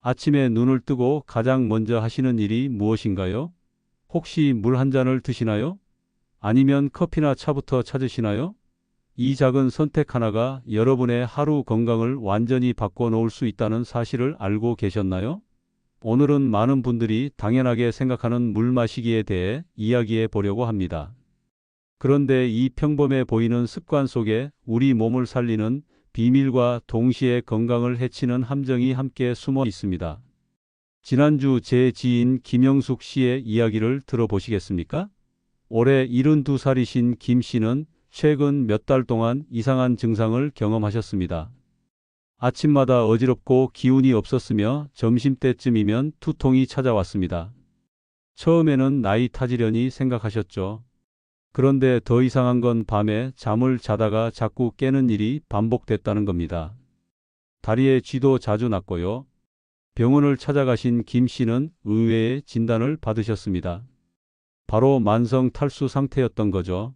아침에 눈을 뜨고 가장 먼저 하시는 일이 무엇인가요? 혹시 물 한 잔을 드시나요? 아니면 커피나 차부터 찾으시나요? 이 작은 선택 하나가 여러분의 하루 건강을 완전히 바꿔놓을 수 있다는 사실을 알고 계셨나요? 오늘은 많은 분들이 당연하게 생각하는 물 마시기에 대해 이야기해 보려고 합니다. 그런데 이 평범해 보이는 습관 속에 우리 몸을 살리는 비밀과 동시에 건강을 해치는 함정이 함께 숨어 있습니다. 지난주 제 지인 김영숙 씨의 이야기를 들어보시겠습니까? 올해 72살이신 김 씨는 최근 몇 달 동안 이상한 증상을 경험하셨습니다. 아침마다 어지럽고 기운이 없었으며 점심때쯤이면 두통이 찾아왔습니다. 처음에는 나이 탓이려니 생각하셨죠. 그런데 더 이상한 건 밤에 잠을 자다가 자꾸 깨는 일이 반복됐다는 겁니다. 다리에 쥐도 자주 났고요. 병원을 찾아가신 김 씨는 의외의 진단을 받으셨습니다. 바로 만성 탈수 상태였던 거죠.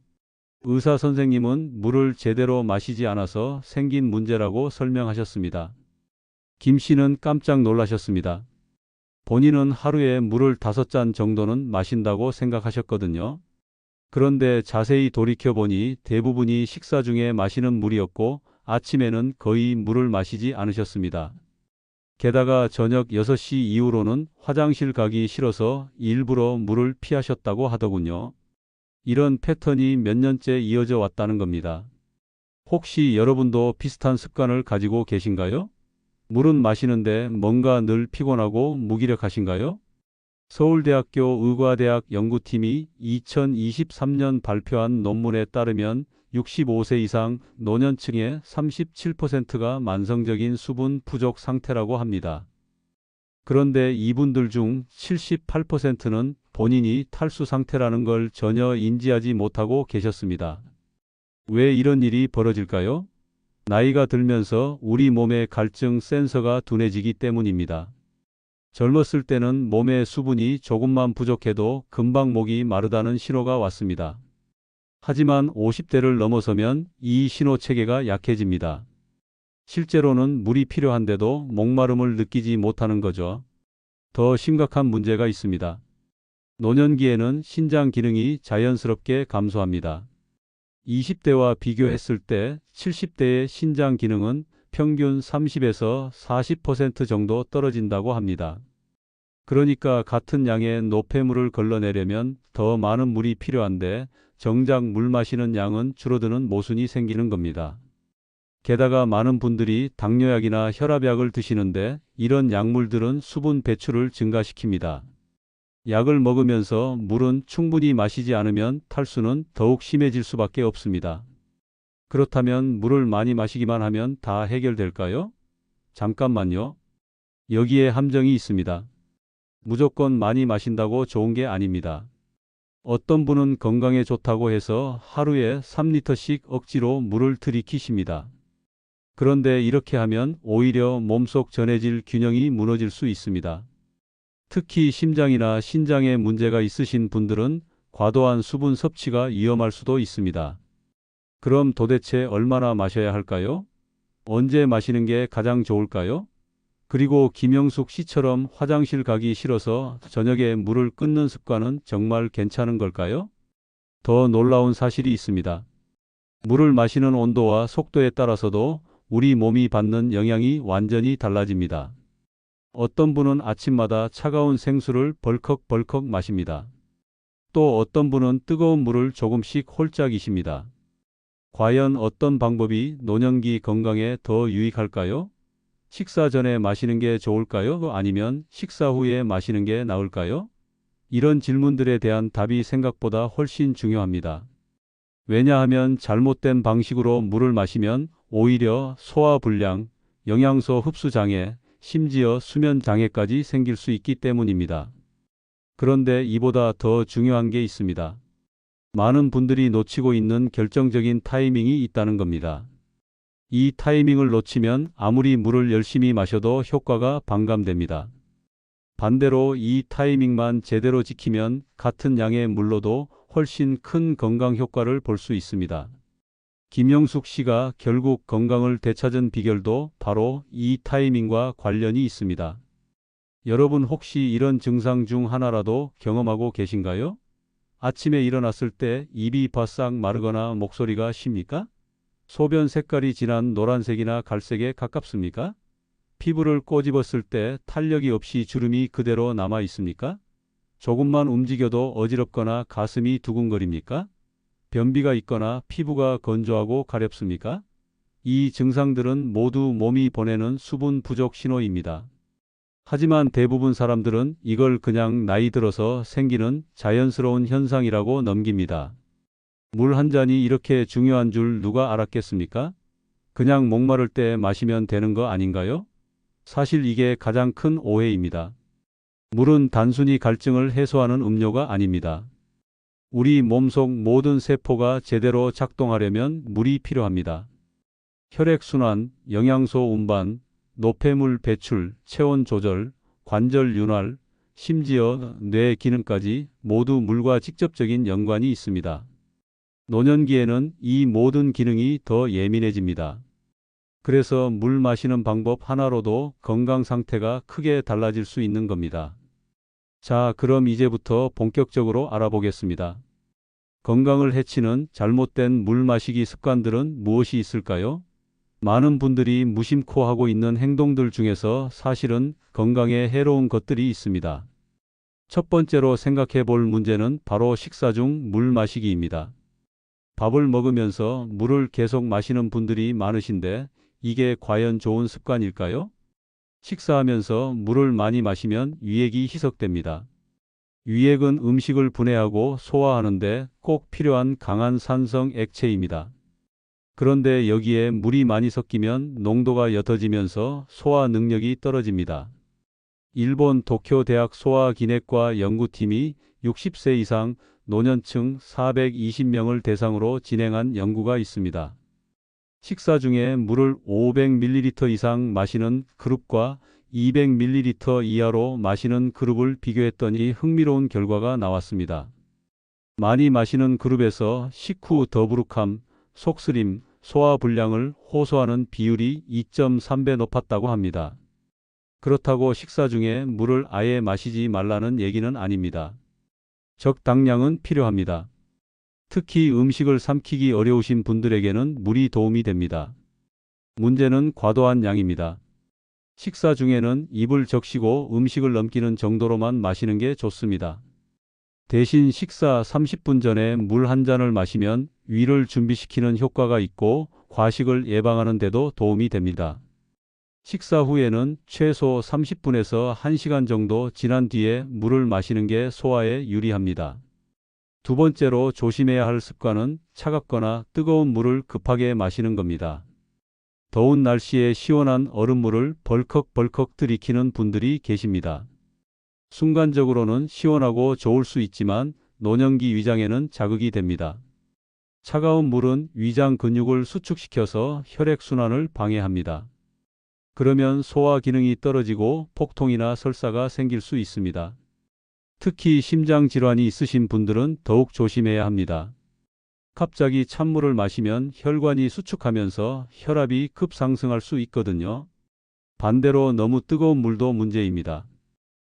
의사 선생님은 물을 제대로 마시지 않아서 생긴 문제라고 설명하셨습니다. 김 씨는 깜짝 놀라셨습니다. 본인은 하루에 물을 5잔 정도는 마신다고 생각하셨거든요. 그런데 자세히 돌이켜보니 대부분이 식사 중에 마시는 물이었고 아침에는 거의 물을 마시지 않으셨습니다. 게다가 저녁 6시 이후로는 화장실 가기 싫어서 일부러 물을 피하셨다고 하더군요. 이런 패턴이 몇 년째 이어져 왔다는 겁니다. 혹시 여러분도 비슷한 습관을 가지고 계신가요? 물은 마시는데 뭔가 늘 피곤하고 무기력하신가요? 서울대학교 의과대학 연구팀이 2023년 발표한 논문에 따르면 65세 이상 노년층의 37%가 만성적인 수분 부족 상태라고 합니다. 그런데 이분들 중 78%는 본인이 탈수 상태라는 걸 전혀 인지하지 못하고 계셨습니다. 왜 이런 일이 벌어질까요? 나이가 들면서 우리 몸의 갈증 센서가 둔해지기 때문입니다. 젊었을 때는 몸의 수분이 조금만 부족해도 금방 목이 마르다는 신호가 왔습니다. 하지만 50대를 넘어서면 이 신호 체계가 약해집니다. 실제로는 물이 필요한데도 목마름을 느끼지 못하는 거죠. 더 심각한 문제가 있습니다. 노년기에는 신장 기능이 자연스럽게 감소합니다. 20대와 비교했을 때 70대의 신장 기능은 평균 30에서 40% 정도 떨어진다고 합니다. 그러니까 같은 양의 노폐물을 걸러내려면 더 많은 물이 필요한데 정작 물 마시는 양은 줄어드는 모순이 생기는 겁니다. 게다가 많은 분들이 당뇨약이나 혈압약을 드시는데 이런 약물들은 수분 배출을 증가시킵니다. 약을 먹으면서 물은 충분히 마시지 않으면 탈수는 더욱 심해질 수밖에 없습니다. 그렇다면 물을 많이 마시기만 하면 다 해결될까요? 잠깐만요. 여기에 함정이 있습니다. 무조건 많이 마신다고 좋은 게 아닙니다. 어떤 분은 건강에 좋다고 해서 하루에 3리터씩 억지로 물을 들이키십니다. 그런데 이렇게 하면 오히려 몸속 전해질 균형이 무너질 수 있습니다. 특히 심장이나 신장에 문제가 있으신 분들은 과도한 수분 섭취가 위험할 수도 있습니다. 그럼 도대체 얼마나 마셔야 할까요? 언제 마시는 게 가장 좋을까요? 그리고 김영숙 씨처럼 화장실 가기 싫어서 저녁에 물을 끊는 습관은 정말 괜찮은 걸까요? 더 놀라운 사실이 있습니다. 물을 마시는 온도와 속도에 따라서도 우리 몸이 받는 영향이 완전히 달라집니다. 어떤 분은 아침마다 차가운 생수를 벌컥벌컥 마십니다. 또 어떤 분은 뜨거운 물을 조금씩 홀짝이십니다. 과연 어떤 방법이 노년기 건강에 더 유익할까요? 식사 전에 마시는 게 좋을까요? 아니면 식사 후에 마시는 게 나을까요? 이런 질문들에 대한 답이 생각보다 훨씬 중요합니다. 왜냐하면 잘못된 방식으로 물을 마시면 오히려 소화불량, 영양소 흡수 장애, 심지어 수면 장애까지 생길 수 있기 때문입니다. 그런데 이보다 더 중요한 게 있습니다. 많은 분들이 놓치고 있는 결정적인 타이밍이 있다는 겁니다. 이 타이밍을 놓치면 아무리 물을 열심히 마셔도 효과가 반감됩니다. 반대로 이 타이밍만 제대로 지키면 같은 양의 물로도 훨씬 큰 건강 효과를 볼 수 있습니다. 김영숙 씨가 결국 건강을 되찾은 비결도 바로 이 타이밍과 관련이 있습니다. 여러분 혹시 이런 증상 중 하나라도 경험하고 계신가요? 아침에 일어났을 때 입이 바싹 마르거나 목소리가 쉽니까? 소변 색깔이 진한 노란색이나 갈색에 가깝습니까? 피부를 꼬집었을 때 탄력이 없이 주름이 그대로 남아 있습니까? 조금만 움직여도 어지럽거나 가슴이 두근거립니까? 변비가 있거나 피부가 건조하고 가렵습니까? 이 증상들은 모두 몸이 보내는 수분 부족 신호입니다. 하지만 대부분 사람들은 이걸 그냥 나이 들어서 생기는 자연스러운 현상이라고 넘깁니다. 물 한 잔이 이렇게 중요한 줄 누가 알았겠습니까? 그냥 목마를 때 마시면 되는 거 아닌가요? 사실 이게 가장 큰 오해입니다. 물은 단순히 갈증을 해소하는 음료가 아닙니다. 우리 몸속 모든 세포가 제대로 작동하려면 물이 필요합니다. 혈액순환, 영양소 운반, 노폐물 배출, 체온 조절, 관절 윤활, 심지어 뇌 기능까지 모두 물과 직접적인 연관이 있습니다. 노년기에는 이 모든 기능이 더 예민해집니다. 그래서 물 마시는 방법 하나로도 건강 상태가 크게 달라질 수 있는 겁니다. 자, 그럼 이제부터 본격적으로 알아보겠습니다. 건강을 해치는 잘못된 물 마시기 습관들은 무엇이 있을까요? 많은 분들이 무심코 하고 있는 행동들 중에서 사실은 건강에 해로운 것들이 있습니다. 첫 번째로 생각해 볼 문제는 바로 식사 중 물 마시기입니다. 밥을 먹으면서 물을 계속 마시는 분들이 많으신데 이게 과연 좋은 습관일까요? 식사하면서 물을 많이 마시면 위액이 희석됩니다. 위액은 음식을 분해하고 소화하는데 꼭 필요한 강한 산성 액체입니다. 그런데 여기에 물이 많이 섞이면 농도가 옅어지면서 소화 능력이 떨어집니다. 일본 도쿄 대학 소화기내과 연구팀이 60세 이상 노년층 420명을 대상으로 진행한 연구가 있습니다. 식사 중에 물을 500ml 이상 마시는 그룹과 200ml 이하로 마시는 그룹을 비교했더니 흥미로운 결과가 나왔습니다. 많이 마시는 그룹에서 식후 더부룩함, 속쓰림, 소화불량을 호소하는 비율이 2.3배 높았다고 합니다. 그렇다고 식사 중에 물을 아예 마시지 말라는 얘기는 아닙니다. 적당량은 필요합니다. 특히 음식을 삼키기 어려우신 분들에게는 물이 도움이 됩니다. 문제는 과도한 양입니다. 식사 중에는 입을 적시고 음식을 넘기는 정도로만 마시는 게 좋습니다. 대신 식사 30분 전에 물 한 잔을 마시면 위를 준비시키는 효과가 있고 과식을 예방하는 데도 도움이 됩니다. 식사 후에는 최소 30분에서 1시간 정도 지난 뒤에 물을 마시는 게 소화에 유리합니다. 두 번째로 조심해야 할 습관은 차갑거나 뜨거운 물을 급하게 마시는 겁니다. 더운 날씨에 시원한 얼음물을 벌컥벌컥 들이키는 분들이 계십니다. 순간적으로는 시원하고 좋을 수 있지만 노년기 위장에는 자극이 됩니다. 차가운 물은 위장 근육을 수축시켜서 혈액순환을 방해합니다. 그러면 소화 기능이 떨어지고 폭통이나 설사가 생길 수 있습니다. 특히 심장 질환이 있으신 분들은 더욱 조심해야 합니다. 갑자기 찬물을 마시면 혈관이 수축하면서 혈압이 급상승할 수 있거든요. 반대로 너무 뜨거운 물도 문제입니다.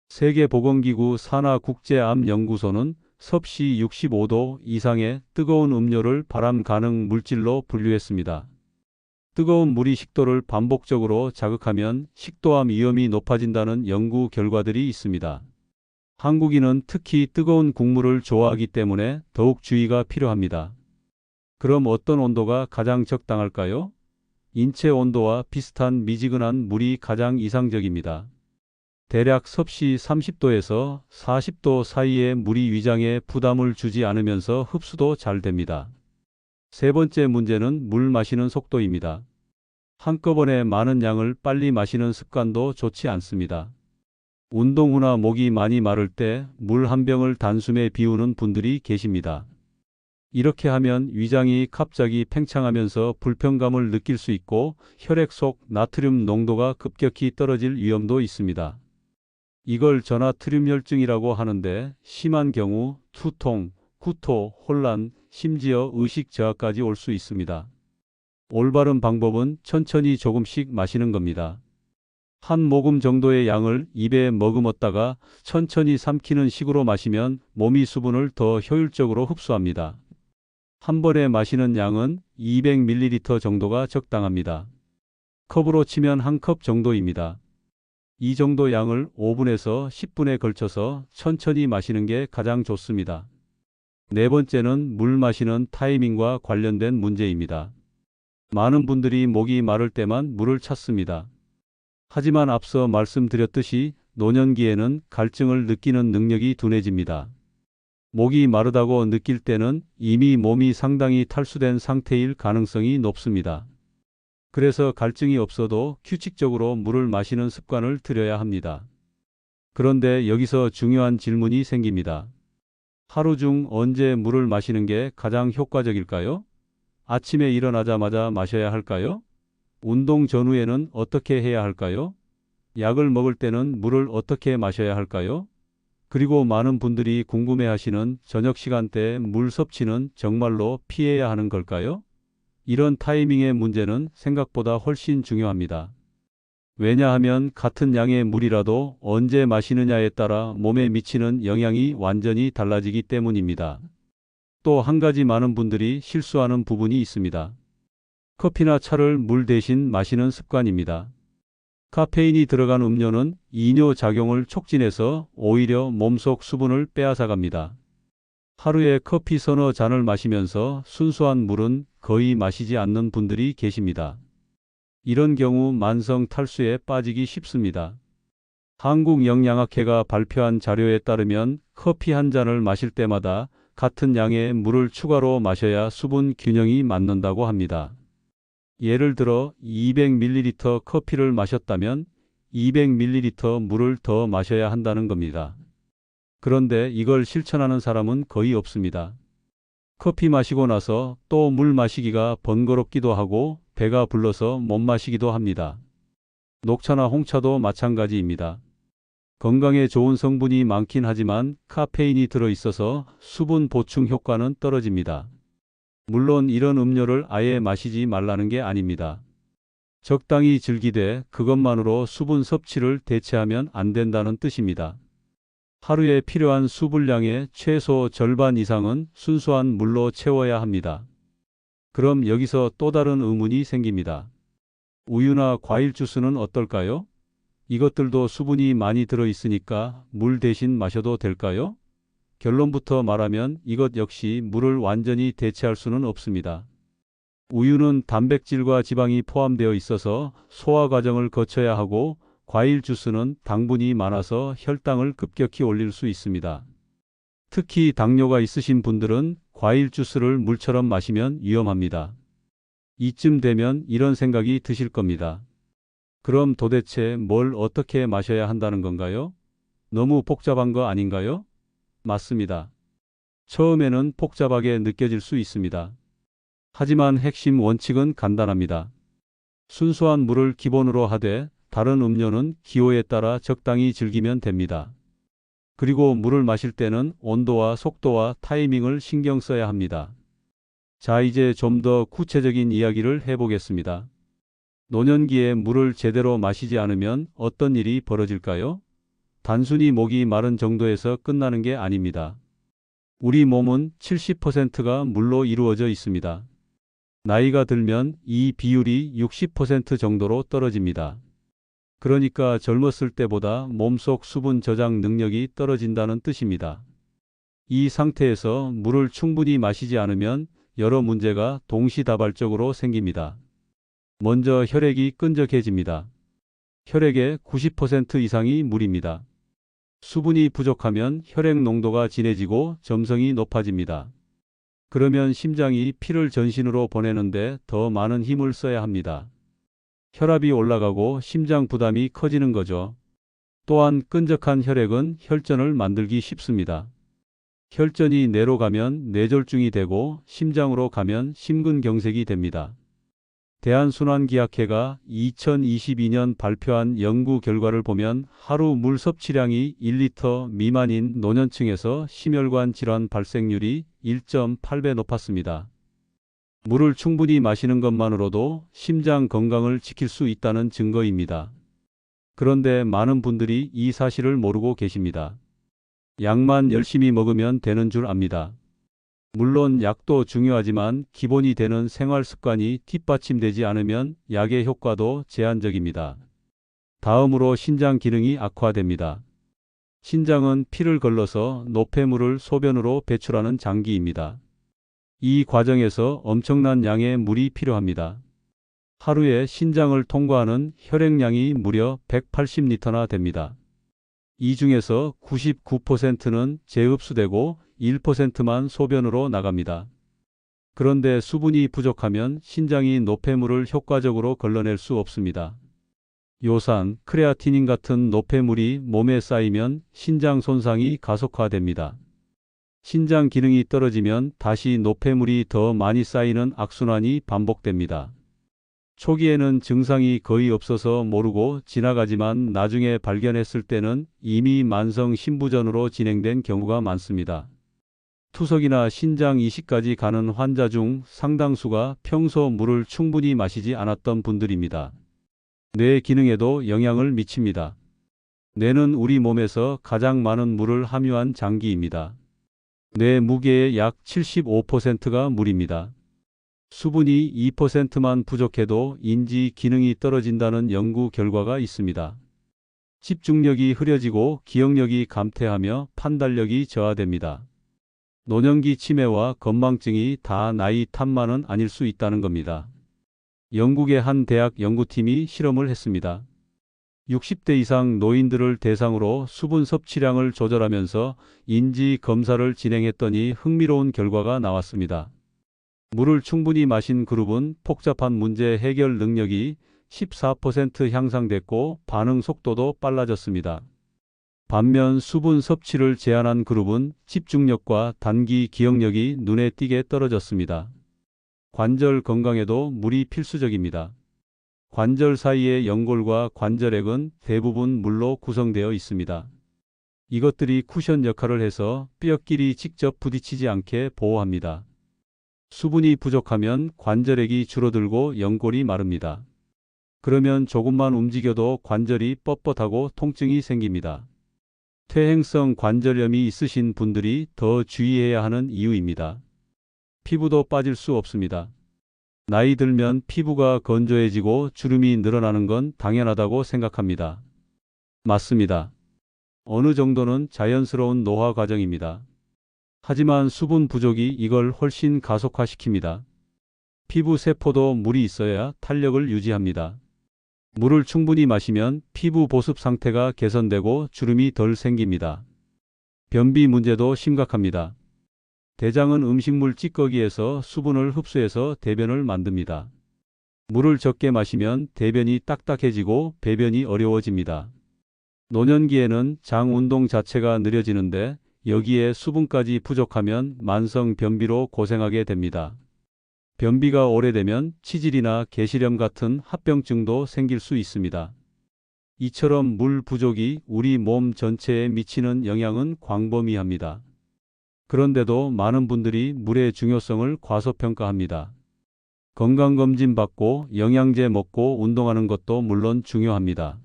세계보건기구 산하국제암연구소는 섭씨 65도 이상의 뜨거운 음료를 발암 가능 물질로 분류했습니다. 뜨거운 물이 식도를 반복적으로 자극하면 식도암 위험이 높아진다는 연구 결과들이 있습니다. 한국인은 특히 뜨거운 국물을 좋아하기 때문에 더욱 주의가 필요합니다. 그럼 어떤 온도가 가장 적당할까요? 인체 온도와 비슷한 미지근한 물이 가장 이상적입니다. 대략 섭씨 30도에서 40도 사이의 물이 위장에 부담을 주지 않으면서 흡수도 잘 됩니다. 세 번째 문제는 물 마시는 속도입니다. 한꺼번에 많은 양을 빨리 마시는 습관도 좋지 않습니다. 운동 후나 목이 많이 마를 때 물 한 병을 단숨에 비우는 분들이 계십니다. 이렇게 하면 위장이 갑자기 팽창하면서 불편감을 느낄 수 있고 혈액 속 나트륨 농도가 급격히 떨어질 위험도 있습니다. 이걸 저나트륨 혈증이라고 하는데 심한 경우 두통, 구토, 혼란, 심지어 의식 저하까지 올 수 있습니다. 올바른 방법은 천천히 조금씩 마시는 겁니다. 한 모금 정도의 양을 입에 머금었다가 천천히 삼키는 식으로 마시면 몸이 수분을 더 효율적으로 흡수합니다. 한 번에 마시는 양은 200ml 정도가 적당합니다. 컵으로 치면 한 컵 정도입니다. 이 정도 양을 5분에서 10분에 걸쳐서 천천히 마시는 게 가장 좋습니다. 네 번째는 물 마시는 타이밍과 관련된 문제입니다. 많은 분들이 목이 마를 때만 물을 찾습니다. 하지만 앞서 말씀드렸듯이 노년기에는 갈증을 느끼는 능력이 둔해집니다. 목이 마르다고 느낄 때는 이미 몸이 상당히 탈수된 상태일 가능성이 높습니다. 그래서 갈증이 없어도 규칙적으로 물을 마시는 습관을 들여야 합니다. 그런데 여기서 중요한 질문이 생깁니다. 하루 중 언제 물을 마시는 게 가장 효과적일까요? 아침에 일어나자마자 마셔야 할까요? 운동 전후에는 어떻게 해야 할까요? 약을 먹을 때는 물을 어떻게 마셔야 할까요? 그리고 많은 분들이 궁금해하시는 저녁 시간대에 물 섭취는 정말로 피해야 하는 걸까요? 이런 타이밍의 문제는 생각보다 훨씬 중요합니다. 왜냐하면 같은 양의 물이라도 언제 마시느냐에 따라 몸에 미치는 영향이 완전히 달라지기 때문입니다. 또 한 가지 많은 분들이 실수하는 부분이 있습니다. 커피나 차를 물 대신 마시는 습관입니다. 카페인이 들어간 음료는 이뇨 작용을 촉진해서 오히려 몸속 수분을 빼앗아갑니다. 하루에 커피 서너 잔을 마시면서 순수한 물은 거의 마시지 않는 분들이 계십니다. 이런 경우 만성 탈수에 빠지기 쉽습니다. 한국영양학회가 발표한 자료에 따르면 커피 한 잔을 마실 때마다 같은 양의 물을 추가로 마셔야 수분 균형이 맞는다고 합니다. 예를 들어 200ml 커피를 마셨다면 200ml 물을 더 마셔야 한다는 겁니다. 그런데 이걸 실천하는 사람은 거의 없습니다. 커피 마시고 나서 또 물 마시기가 번거롭기도 하고 배가 불러서 못 마시기도 합니다. 녹차나 홍차도 마찬가지입니다. 건강에 좋은 성분이 많긴 하지만 카페인이 들어있어서 수분 보충 효과는 떨어집니다. 물론 이런 음료를 아예 마시지 말라는 게 아닙니다. 적당히 즐기되 그것만으로 수분 섭취를 대체하면 안 된다는 뜻입니다. 하루에 필요한 수분량의 최소 절반 이상은 순수한 물로 채워야 합니다. 그럼 여기서 또 다른 의문이 생깁니다. 우유나 과일 주스는 어떨까요? 이것들도 수분이 많이 들어있으니까 물 대신 마셔도 될까요? 결론부터 말하면 이것 역시 물을 완전히 대체할 수는 없습니다. 우유는 단백질과 지방이 포함되어 있어서 소화 과정을 거쳐야 하고 과일 주스는 당분이 많아서 혈당을 급격히 올릴 수 있습니다. 특히 당뇨가 있으신 분들은 과일 주스를 물처럼 마시면 위험합니다. 이쯤 되면 이런 생각이 드실 겁니다. 그럼 도대체 뭘 어떻게 마셔야 한다는 건가요? 너무 복잡한 거 아닌가요? 맞습니다. 처음에는 복잡하게 느껴질 수 있습니다. 하지만 핵심 원칙은 간단합니다. 순수한 물을 기본으로 하되 다른 음료는 기호에 따라 적당히 즐기면 됩니다. 그리고 물을 마실 때는 온도와 속도와 타이밍을 신경 써야 합니다. 자, 이제 좀 더 구체적인 이야기를 해보겠습니다. 노년기에 물을 제대로 마시지 않으면 어떤 일이 벌어질까요? 단순히 목이 마른 정도에서 끝나는 게 아닙니다. 우리 몸은 70%가 물로 이루어져 있습니다. 나이가 들면 이 비율이 60% 정도로 떨어집니다. 그러니까 젊었을 때보다 몸속 수분 저장 능력이 떨어진다는 뜻입니다. 이 상태에서 물을 충분히 마시지 않으면 여러 문제가 동시다발적으로 생깁니다. 먼저 혈액이 끈적해집니다. 혈액의 90% 이상이 물입니다. 수분이 부족하면 혈액 농도가 진해지고 점성이 높아집니다. 그러면 심장이 피를 전신으로 보내는데 더 많은 힘을 써야 합니다. 혈압이 올라가고 심장 부담이 커지는 거죠. 또한 끈적한 혈액은 혈전을 만들기 쉽습니다. 혈전이 뇌로 가면 뇌졸중이 되고 심장으로 가면 심근경색이 됩니다. 대한순환기학회가 2022년 발표한 연구 결과를 보면 하루 물 섭취량이 1리터 미만인 노년층에서 심혈관 질환 발생률이 1.8배 높았습니다. 물을 충분히 마시는 것만으로도 심장 건강을 지킬 수 있다는 증거입니다. 그런데 많은 분들이 이 사실을 모르고 계십니다. 약만 열심히 먹으면 되는 줄 압니다. 물론 약도 중요하지만 기본이 되는 생활 습관이 뒷받침되지 않으면 약의 효과도 제한적입니다. 다음으로 신장 기능이 악화됩니다. 신장은 피를 걸러서 노폐물을 소변으로 배출하는 장기입니다. 이 과정에서 엄청난 양의 물이 필요합니다. 하루에 신장을 통과하는 혈액량이 무려 180리터나 됩니다. 이 중에서 99%는 재흡수되고 1%만 소변으로 나갑니다. 그런데 수분이 부족하면 신장이 노폐물을 효과적으로 걸러낼 수 없습니다. 요산, 크레아티닌 같은 노폐물이 몸에 쌓이면 신장 손상이 가속화됩니다. 신장 기능이 떨어지면 다시 노폐물이 더 많이 쌓이는 악순환이 반복됩니다. 초기에는 증상이 거의 없어서 모르고 지나가지만 나중에 발견했을 때는 이미 만성 신부전으로 진행된 경우가 많습니다. 투석이나 신장 이식까지 가는 환자 중 상당수가 평소 물을 충분히 마시지 않았던 분들입니다. 뇌 기능에도 영향을 미칩니다. 뇌는 우리 몸에서 가장 많은 물을 함유한 장기입니다. 뇌 무게의 약 75%가 물입니다. 수분이 2%만 부족해도 인지 기능이 떨어진다는 연구 결과가 있습니다. 집중력이 흐려지고 기억력이 감퇴하며 판단력이 저하됩니다. 노년기 치매와 건망증이 다 나이 탓만은 아닐 수 있다는 겁니다. 영국의 한 대학 연구팀이 실험을 했습니다. 60대 이상 노인들을 대상으로 수분 섭취량을 조절하면서 인지 검사를 진행했더니 흥미로운 결과가 나왔습니다. 물을 충분히 마신 그룹은 복잡한 문제 해결 능력이 14% 향상됐고 반응 속도도 빨라졌습니다. 반면 수분 섭취를 제한한 그룹은 집중력과 단기 기억력이 눈에 띄게 떨어졌습니다. 관절 건강에도 물이 필수적입니다. 관절 사이의 연골과 관절액은 대부분 물로 구성되어 있습니다. 이것들이 쿠션 역할을 해서 뼈끼리 직접 부딪히지 않게 보호합니다. 수분이 부족하면 관절액이 줄어들고 연골이 마릅니다. 그러면 조금만 움직여도 관절이 뻣뻣하고 통증이 생깁니다. 퇴행성 관절염이 있으신 분들이 더 주의해야 하는 이유입니다. 피부도 빠질 수 없습니다. 나이 들면 피부가 건조해지고 주름이 늘어나는 건 당연하다고 생각합니다. 맞습니다. 어느 정도는 자연스러운 노화 과정입니다. 하지만 수분 부족이 이걸 훨씬 가속화시킵니다. 피부 세포도 물이 있어야 탄력을 유지합니다. 물을 충분히 마시면 피부 보습 상태가 개선되고 주름이 덜 생깁니다. 변비 문제도 심각합니다. 대장은 음식물 찌꺼기에서 수분을 흡수해서 대변을 만듭니다. 물을 적게 마시면 대변이 딱딱해지고 배변이 어려워집니다. 노년기에는 장 운동 자체가 느려지는데 여기에 수분까지 부족하면 만성 변비로 고생하게 됩니다. 변비가 오래되면 치질이나 개시렴 같은 합병증도 생길 수 있습니다. 이처럼 물 부족이 우리 몸 전체에 미치는 영향은 광범위합니다. 그런데도 많은 분들이 물의 중요성을 과소평가합니다. 건강검진 받고 영양제 먹고 운동하는 것도 물론 중요합니다.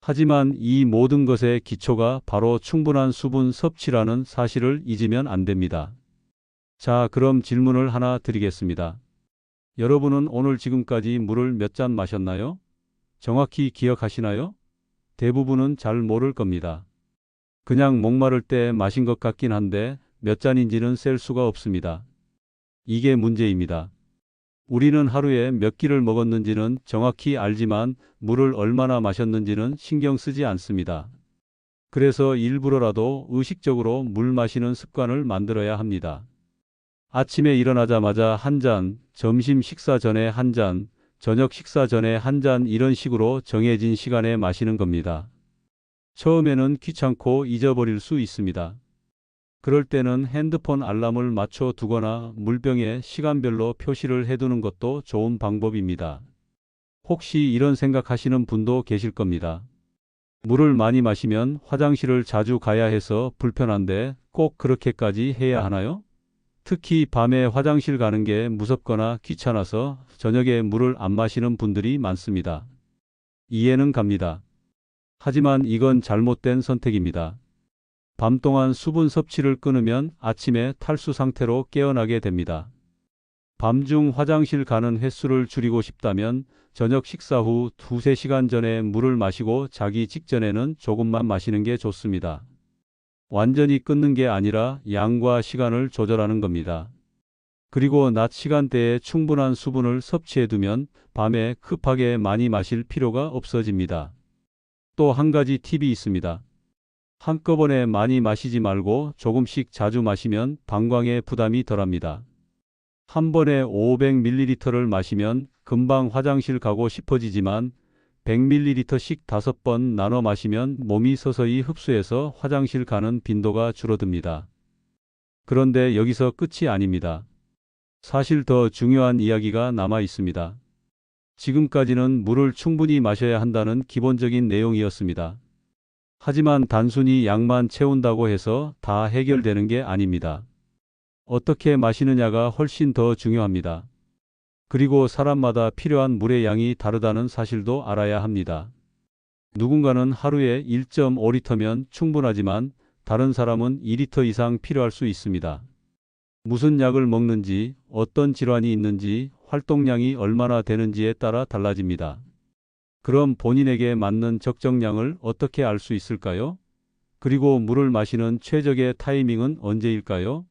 하지만 이 모든 것의 기초가 바로 충분한 수분 섭취라는 사실을 잊으면 안 됩니다. 자, 그럼 질문을 하나 드리겠습니다. 여러분은 오늘 지금까지 물을 몇 잔 마셨나요? 정확히 기억하시나요? 대부분은 잘 모를 겁니다. 그냥 목마를 때 마신 것 같긴 한데 몇 잔인지는 셀 수가 없습니다. 이게 문제입니다. 우리는 하루에 몇 끼를 먹었는지는 정확히 알지만 물을 얼마나 마셨는지는 신경 쓰지 않습니다. 그래서 일부러라도 의식적으로 물 마시는 습관을 만들어야 합니다. 아침에 일어나자마자 한 잔, 점심 식사 전에 한 잔, 저녁 식사 전에 한 잔 이런 식으로 정해진 시간에 마시는 겁니다. 처음에는 귀찮고 잊어버릴 수 있습니다. 그럴 때는 핸드폰 알람을 맞춰 두거나 물병에 시간별로 표시를 해두는 것도 좋은 방법입니다. 혹시 이런 생각하시는 분도 계실 겁니다. 물을 많이 마시면 화장실을 자주 가야 해서 불편한데 꼭 그렇게까지 해야 하나요? 특히 밤에 화장실 가는 게 무섭거나 귀찮아서 저녁에 물을 안 마시는 분들이 많습니다. 이해는 갑니다. 하지만 이건 잘못된 선택입니다. 밤 동안 수분 섭취를 끊으면 아침에 탈수 상태로 깨어나게 됩니다. 밤중 화장실 가는 횟수를 줄이고 싶다면 저녁 식사 후 2~3시간 전에 물을 마시고 자기 직전에는 조금만 마시는 게 좋습니다. 완전히 끊는 게 아니라 양과 시간을 조절하는 겁니다. 그리고 낮 시간대에 충분한 수분을 섭취해두면 밤에 급하게 많이 마실 필요가 없어집니다. 또 한 가지 팁이 있습니다. 한꺼번에 많이 마시지 말고 조금씩 자주 마시면 방광에 부담이 덜합니다. 한 번에 500ml를 마시면 금방 화장실 가고 싶어지지만 100ml씩 5번 나눠 마시면 몸이 서서히 흡수해서 화장실 가는 빈도가 줄어듭니다. 그런데 여기서 끝이 아닙니다. 사실 더 중요한 이야기가 남아 있습니다. 지금까지는 물을 충분히 마셔야 한다는 기본적인 내용이었습니다. 하지만 단순히 양만 채운다고 해서 다 해결되는 게 아닙니다. 어떻게 마시느냐가 훨씬 더 중요합니다. 그리고 사람마다 필요한 물의 양이 다르다는 사실도 알아야 합니다. 누군가는 하루에 1.5리터면 충분하지만 다른 사람은 2리터 이상 필요할 수 있습니다. 무슨 약을 먹는지, 어떤 질환이 있는지, 활동량이 얼마나 되는지에 따라 달라집니다. 그럼 본인에게 맞는 적정량을 어떻게 알 수 있을까요? 그리고 물을 마시는 최적의 타이밍은 언제일까요?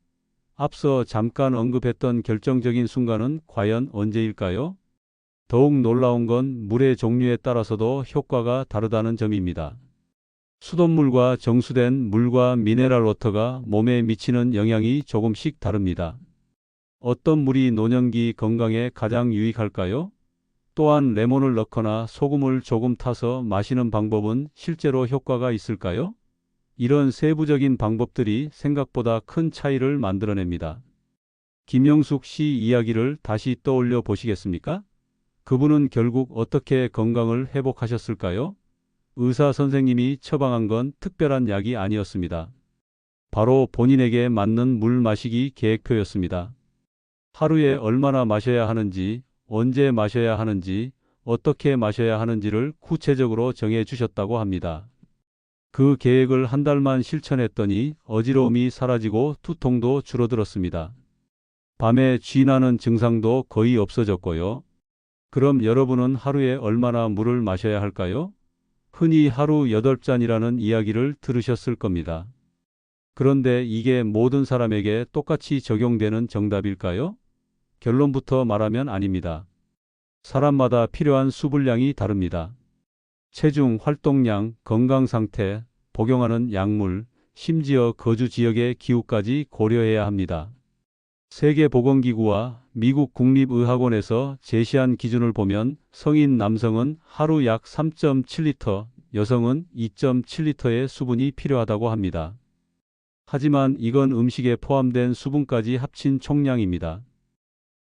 앞서 잠깐 언급했던 결정적인 순간은 과연 언제일까요? 더욱 놀라운 건 물의 종류에 따라서도 효과가 다르다는 점입니다. 수돗물과 정수된 물과 미네랄 워터가 몸에 미치는 영향이 조금씩 다릅니다. 어떤 물이 노년기 건강에 가장 유익할까요? 또한 레몬을 넣거나 소금을 조금 타서 마시는 방법은 실제로 효과가 있을까요? 이런 세부적인 방법들이 생각보다 큰 차이를 만들어냅니다. 김영숙 씨 이야기를 다시 떠올려 보시겠습니까? 그분은 결국 어떻게 건강을 회복하셨을까요? 의사 선생님이 처방한 건 특별한 약이 아니었습니다. 바로 본인에게 맞는 물 마시기 계획표였습니다. 하루에 얼마나 마셔야 하는지, 언제 마셔야 하는지, 어떻게 마셔야 하는지를 구체적으로 정해 주셨다고 합니다. 그 계획을 한 달만 실천했더니 어지러움이 사라지고 두통도 줄어들었습니다. 밤에 쥐나는 증상도 거의 없어졌고요. 그럼 여러분은 하루에 얼마나 물을 마셔야 할까요? 흔히 하루 8잔이라는 이야기를 들으셨을 겁니다. 그런데 이게 모든 사람에게 똑같이 적용되는 정답일까요? 결론부터 말하면 아닙니다. 사람마다 필요한 수분량이 다릅니다. 체중, 활동량, 건강 상태, 복용하는 약물, 심지어 거주 지역의 기후까지 고려해야 합니다. 세계보건기구와 미국 국립의학원에서 제시한 기준을 보면 성인 남성은 하루 약 3.7리터, 여성은 2.7리터의 수분이 필요하다고 합니다. 하지만 이건 음식에 포함된 수분까지 합친 총량입니다.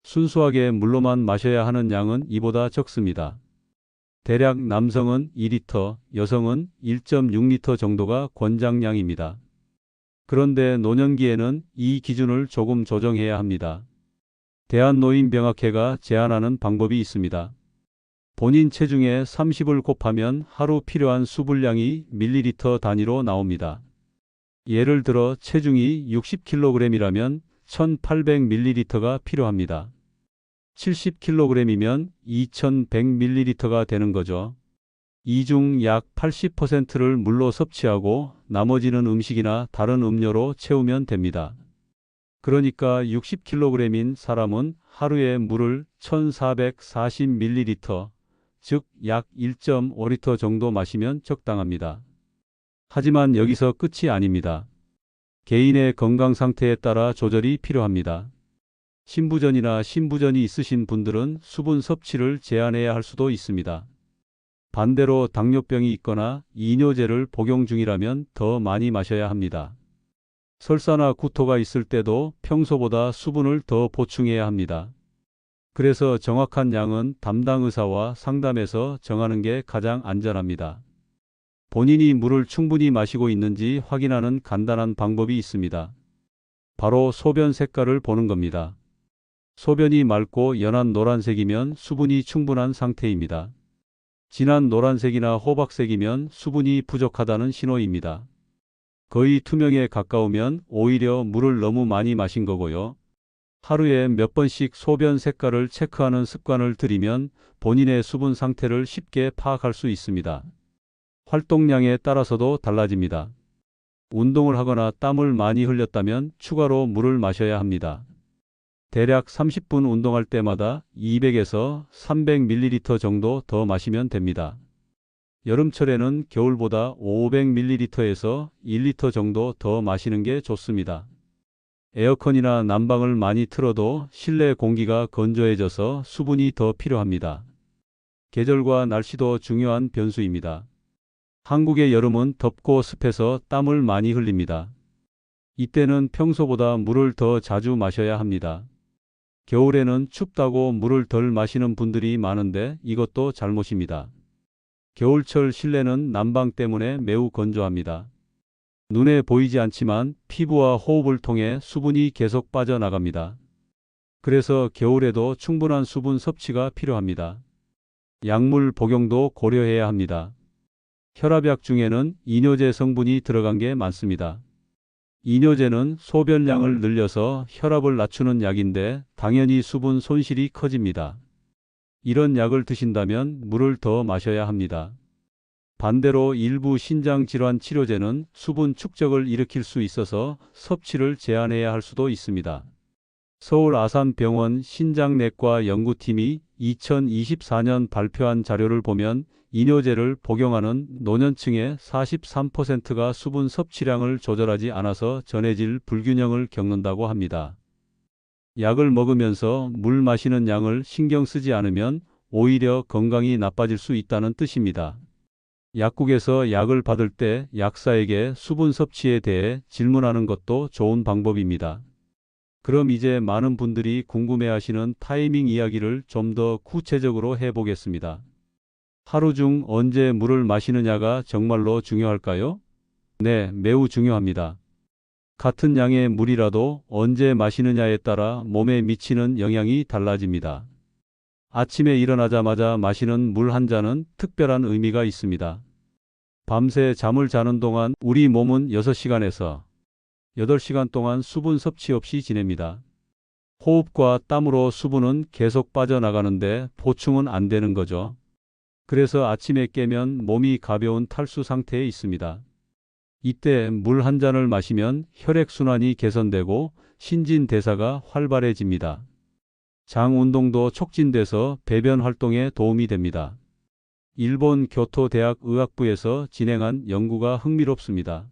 순수하게 물로만 마셔야 하는 양은 이보다 적습니다. 대략 남성은 2리터, 여성은 1.6리터 정도가 권장량입니다. 그런데 노년기에는 이 기준을 조금 조정해야 합니다. 대한노인병학회가 제안하는 방법이 있습니다. 본인 체중의 30을 곱하면 하루 필요한 수분량이 밀리리터 단위로 나옵니다. 예를 들어 체중이 60kg이라면 1800ml가 필요합니다. 70kg이면 2100ml가 되는 거죠. 이 중 약 80%를 물로 섭취하고 나머지는 음식이나 다른 음료로 채우면 됩니다. 그러니까 60kg인 사람은 하루에 물을 1440ml, 즉 약 1.5리터 정도 마시면 적당합니다. 하지만 여기서 끝이 아닙니다. 개인의 건강 상태에 따라 조절이 필요합니다. 신부전이나 신부전이 있으신 분들은 수분 섭취를 제한해야 할 수도 있습니다. 반대로 당뇨병이 있거나 이뇨제를 복용 중이라면 더 많이 마셔야 합니다. 설사나 구토가 있을 때도 평소보다 수분을 더 보충해야 합니다. 그래서 정확한 양은 담당 의사와 상담해서 정하는 게 가장 안전합니다. 본인이 물을 충분히 마시고 있는지 확인하는 간단한 방법이 있습니다. 바로 소변 색깔을 보는 겁니다. 소변이 맑고 연한 노란색이면 수분이 충분한 상태입니다. 진한 노란색이나 호박색이면 수분이 부족하다는 신호입니다. 거의 투명에 가까우면 오히려 물을 너무 많이 마신 거고요. 하루에 몇 번씩 소변 색깔을 체크하는 습관을 들이면 본인의 수분 상태를 쉽게 파악할 수 있습니다. 활동량에 따라서도 달라집니다. 운동을 하거나 땀을 많이 흘렸다면 추가로 물을 마셔야 합니다. 대략 30분 운동할 때마다 200에서 300ml 정도 더 마시면 됩니다. 여름철에는 겨울보다 500ml에서 1리터 정도 더 마시는 게 좋습니다. 에어컨이나 난방을 많이 틀어도 실내 공기가 건조해져서 수분이 더 필요합니다. 계절과 날씨도 중요한 변수입니다. 한국의 여름은 덥고 습해서 땀을 많이 흘립니다. 이때는 평소보다 물을 더 자주 마셔야 합니다. 겨울에는 춥다고 물을 덜 마시는 분들이 많은데 이것도 잘못입니다. 겨울철 실내는 난방 때문에 매우 건조합니다. 눈에 보이지 않지만 피부와 호흡을 통해 수분이 계속 빠져나갑니다. 그래서 겨울에도 충분한 수분 섭취가 필요합니다. 약물 복용도 고려해야 합니다. 혈압약 중에는 이뇨제 성분이 들어간 게 많습니다. 이뇨제는 소변량을 늘려서 혈압을 낮추는 약인데 당연히 수분 손실이 커집니다. 이런 약을 드신다면 물을 더 마셔야 합니다. 반대로 일부 신장 질환 치료제는 수분 축적을 일으킬 수 있어서 섭취를 제한해야 할 수도 있습니다. 서울 아산병원 신장내과 연구팀이 2024년 발표한 자료를 보면 이뇨제를 복용하는 노년층의 43%가 수분 섭취량을 조절하지 않아서 전해질 불균형을 겪는다고 합니다. 약을 먹으면서 물 마시는 양을 신경 쓰지 않으면 오히려 건강이 나빠질 수 있다는 뜻입니다. 약국에서 약을 받을 때 약사에게 수분 섭취에 대해 질문하는 것도 좋은 방법입니다. 그럼 이제 많은 분들이 궁금해하시는 타이밍 이야기를 좀 더 구체적으로 해보겠습니다. 하루 중 언제 물을 마시느냐가 정말로 중요할까요? 네, 매우 중요합니다. 같은 양의 물이라도 언제 마시느냐에 따라 몸에 미치는 영향이 달라집니다. 아침에 일어나자마자 마시는 물 한 잔은 특별한 의미가 있습니다. 밤새 잠을 자는 동안 우리 몸은 6시간에서 8시간 동안 수분 섭취 없이 지냅니다. 호흡과 땀으로 수분은 계속 빠져나가는데 보충은 안 되는 거죠. 그래서 아침에 깨면 몸이 가벼운 탈수 상태에 있습니다. 이때 물 한 잔을 마시면 혈액순환이 개선되고 신진대사가 활발해집니다. 장 운동도 촉진돼서 배변 활동에 도움이 됩니다. 일본 교토대학 의학부에서 진행한 연구가 흥미롭습니다.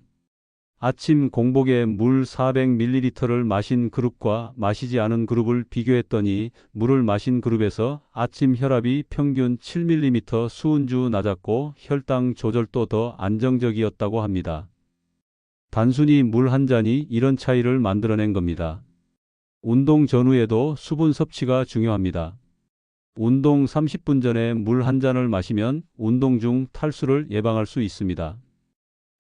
아침 공복에 물 400ml를 마신 그룹과 마시지 않은 그룹을 비교했더니 물을 마신 그룹에서 아침 혈압이 평균 7mm 수은주 낮았고 혈당 조절도 더 안정적이었다고 합니다. 단순히 물 한 잔이 이런 차이를 만들어낸 겁니다. 운동 전후에도 수분 섭취가 중요합니다. 운동 30분 전에 물 한 잔을 마시면 운동 중 탈수를 예방할 수 있습니다.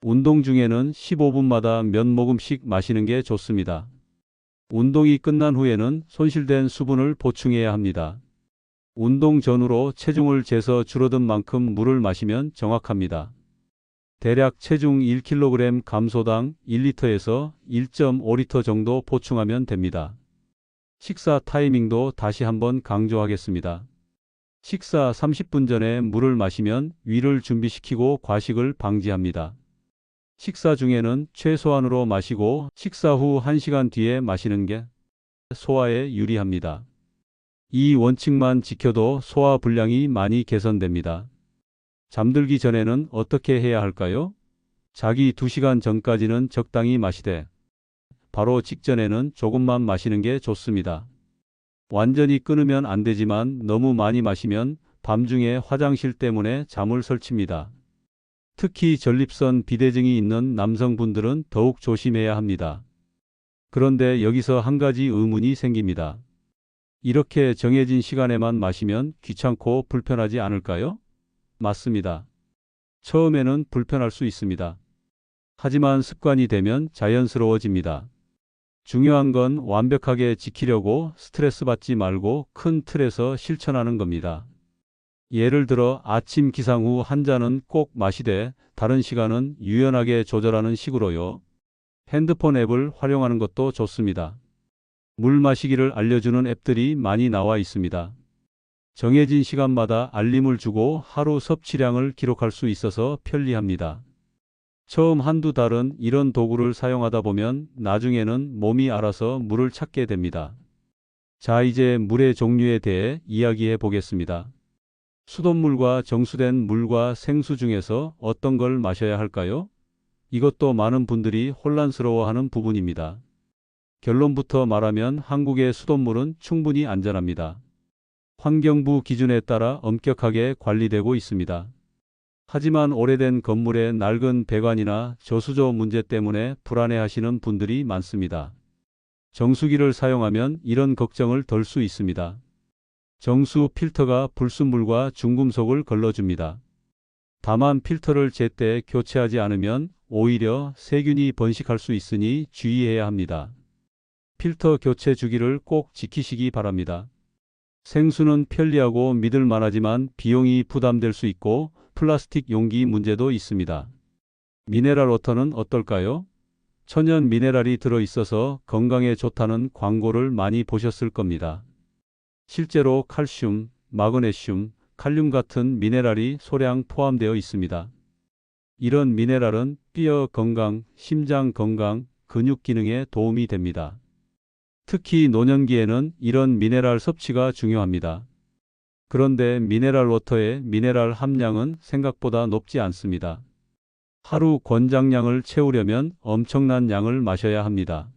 운동 중에는 15분마다 몇 모금씩 마시는 게 좋습니다. 운동이 끝난 후에는 손실된 수분을 보충해야 합니다. 운동 전후로 체중을 재서 줄어든 만큼 물을 마시면 정확합니다. 대략 체중 1kg 감소당 1리터에서 1.5리터 정도 보충하면 됩니다. 식사 타이밍도 다시 한번 강조하겠습니다. 식사 30분 전에 물을 마시면 위를 준비시키고 과식을 방지합니다. 식사 중에는 최소한으로 마시고 식사 후 1시간 뒤에 마시는 게 소화에 유리합니다. 이 원칙만 지켜도 소화 불량이 많이 개선됩니다. 잠들기 전에는 어떻게 해야 할까요? 자기 2시간 전까지는 적당히 마시되 바로 직전에는 조금만 마시는 게 좋습니다. 완전히 끊으면 안 되지만 너무 많이 마시면 밤중에 화장실 때문에 잠을 설칩니다. 특히 전립선 비대증이 있는 남성분들은 더욱 조심해야 합니다. 그런데 여기서 한 가지 의문이 생깁니다. 이렇게 정해진 시간에만 마시면 귀찮고 불편하지 않을까요? 맞습니다. 처음에는 불편할 수 있습니다. 하지만 습관이 되면 자연스러워집니다. 중요한 건 완벽하게 지키려고 스트레스 받지 말고 큰 틀에서 실천하는 겁니다. 예를 들어 아침 기상 후 한 잔은 꼭 마시되 다른 시간은 유연하게 조절하는 식으로요. 핸드폰 앱을 활용하는 것도 좋습니다. 물 마시기를 알려주는 앱들이 많이 나와 있습니다. 정해진 시간마다 알림을 주고 하루 섭취량을 기록할 수 있어서 편리합니다. 처음 한두 달은 이런 도구를 사용하다 보면 나중에는 몸이 알아서 물을 찾게 됩니다. 자, 이제 물의 종류에 대해 이야기해 보겠습니다. 수돗물과 정수된 물과 생수 중에서 어떤 걸 마셔야 할까요? 이것도 많은 분들이 혼란스러워하는 부분입니다. 결론부터 말하면 한국의 수돗물은 충분히 안전합니다. 환경부 기준에 따라 엄격하게 관리되고 있습니다. 하지만 오래된 건물의 낡은 배관이나 저수조 문제 때문에 불안해하시는 분들이 많습니다. 정수기를 사용하면 이런 걱정을 덜 수 있습니다. 정수 필터가 불순물과 중금속을 걸러줍니다. 다만 필터를 제때 교체하지 않으면 오히려 세균이 번식할 수 있으니 주의해야 합니다. 필터 교체 주기를 꼭 지키시기 바랍니다. 생수는 편리하고 믿을 만하지만 비용이 부담될 수 있고 플라스틱 용기 문제도 있습니다. 미네랄 워터는 어떨까요? 천연 미네랄이 들어있어서 건강에 좋다는 광고를 많이 보셨을 겁니다. 실제로 칼슘, 마그네슘, 칼륨 같은 미네랄이 소량 포함되어 있습니다. 이런 미네랄은 뼈 건강, 심장 건강, 근육 기능에 도움이 됩니다. 특히 노년기에는 이런 미네랄 섭취가 중요합니다. 그런데 미네랄 워터의 미네랄 함량은 생각보다 높지 않습니다. 하루 권장량을 채우려면 엄청난 양을 마셔야 합니다.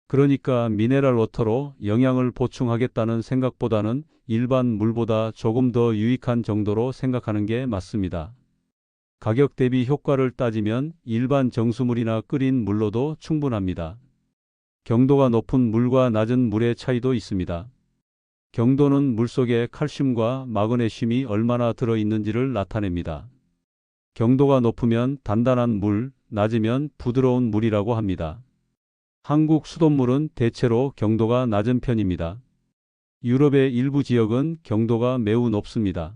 그러니까 미네랄 워터로 영양을 보충하겠다는 생각보다는 일반 물보다 조금 더 유익한 정도로 생각하는 게 맞습니다. 가격 대비 효과를 따지면 일반 정수물이나 끓인 물로도 충분합니다. 경도가 높은 물과 낮은 물의 차이도 있습니다. 경도는 물속에 칼슘과 마그네슘이 얼마나 들어있는지를 나타냅니다. 경도가 높으면 단단한 물, 낮으면 부드러운 물이라고 합니다. 한국 수돗물은 대체로 경도가 낮은 편입니다. 유럽의 일부 지역은 경도가 매우 높습니다.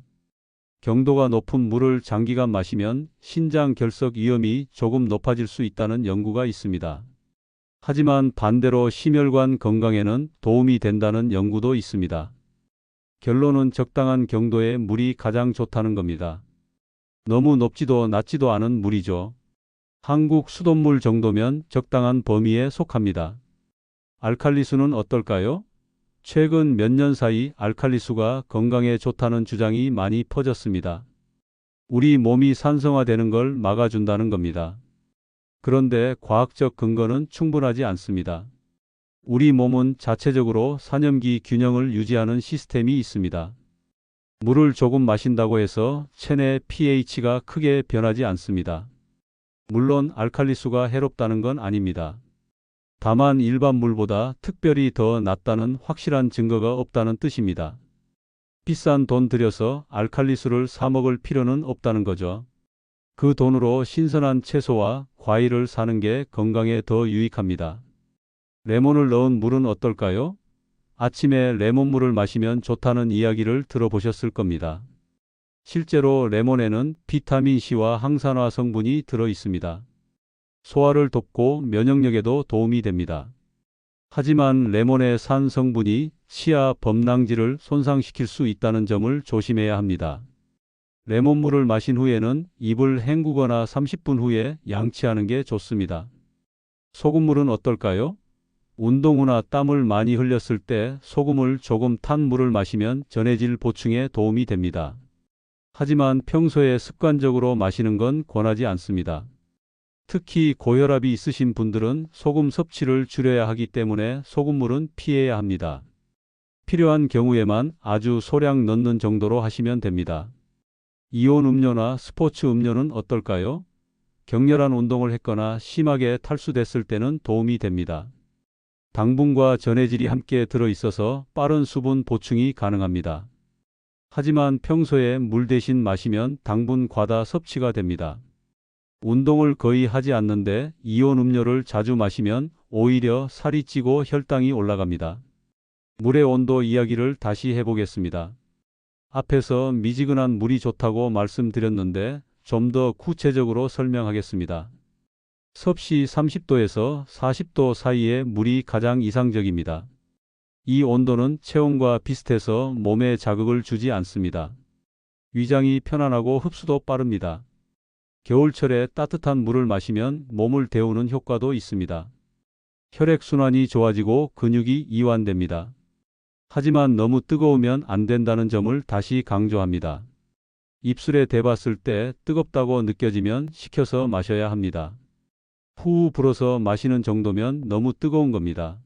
경도가 높은 물을 장기간 마시면 신장 결석 위험이 조금 높아질 수 있다는 연구가 있습니다. 하지만 반대로 심혈관 건강에는 도움이 된다는 연구도 있습니다. 결론은 적당한 경도의 물이 가장 좋다는 겁니다. 너무 높지도 낮지도 않은 물이죠. 한국 수돗물 정도면 적당한 범위에 속합니다. 알칼리수는 어떨까요? 최근 몇 년 사이 알칼리수가 건강에 좋다는 주장이 많이 퍼졌습니다. 우리 몸이 산성화되는 걸 막아준다는 겁니다. 그런데 과학적 근거는 충분하지 않습니다. 우리 몸은 자체적으로 산염기 균형을 유지하는 시스템이 있습니다. 물을 조금 마신다고 해서 체내 pH가 크게 변하지 않습니다. 물론 알칼리수가 해롭다는 건 아닙니다. 다만 일반 물보다 특별히 더 낫다는 확실한 증거가 없다는 뜻입니다. 비싼 돈 들여서 알칼리수를 사 먹을 필요는 없다는 거죠. 그 돈으로 신선한 채소와 과일을 사는 게 건강에 더 유익합니다. 레몬을 넣은 물은 어떨까요? 아침에 레몬물을 마시면 좋다는 이야기를 들어보셨을 겁니다. 실제로 레몬에는 비타민C와 항산화 성분이 들어 있습니다. 소화를 돕고 면역력에도 도움이 됩니다. 하지만 레몬의 산 성분이 치아 범랑질을 손상시킬 수 있다는 점을 조심해야 합니다. 레몬물을 마신 후에는 입을 헹구거나 30분 후에 양치하는 게 좋습니다. 소금물은 어떨까요? 운동 후나 땀을 많이 흘렸을 때 소금을 조금 탄 물을 마시면 전해질 보충에 도움이 됩니다. 하지만 평소에 습관적으로 마시는 건 권하지 않습니다. 특히 고혈압이 있으신 분들은 소금 섭취를 줄여야 하기 때문에 소금물은 피해야 합니다. 필요한 경우에만 아주 소량 넣는 정도로 하시면 됩니다. 이온 음료나 스포츠 음료는 어떨까요? 격렬한 운동을 했거나 심하게 탈수됐을 때는 도움이 됩니다. 당분과 전해질이 함께 들어있어서 빠른 수분 보충이 가능합니다. 하지만 평소에 물 대신 마시면 당분 과다 섭취가 됩니다. 운동을 거의 하지 않는데 이온 음료를 자주 마시면 오히려 살이 찌고 혈당이 올라갑니다. 물의 온도 이야기를 다시 해보겠습니다. 앞에서 미지근한 물이 좋다고 말씀드렸는데 좀 더 구체적으로 설명하겠습니다. 섭씨 30도에서 40도 사이의 물이 가장 이상적입니다. 이 온도는 체온과 비슷해서 몸에 자극을 주지 않습니다. 위장이 편안하고 흡수도 빠릅니다. 겨울철에 따뜻한 물을 마시면 몸을 데우는 효과도 있습니다. 혈액순환이 좋아지고 근육이 이완됩니다. 하지만 너무 뜨거우면 안 된다는 점을 다시 강조합니다. 입술에 대봤을 때 뜨겁다고 느껴지면 식혀서 마셔야 합니다. 후 불어서 마시는 정도면 너무 뜨거운 겁니다.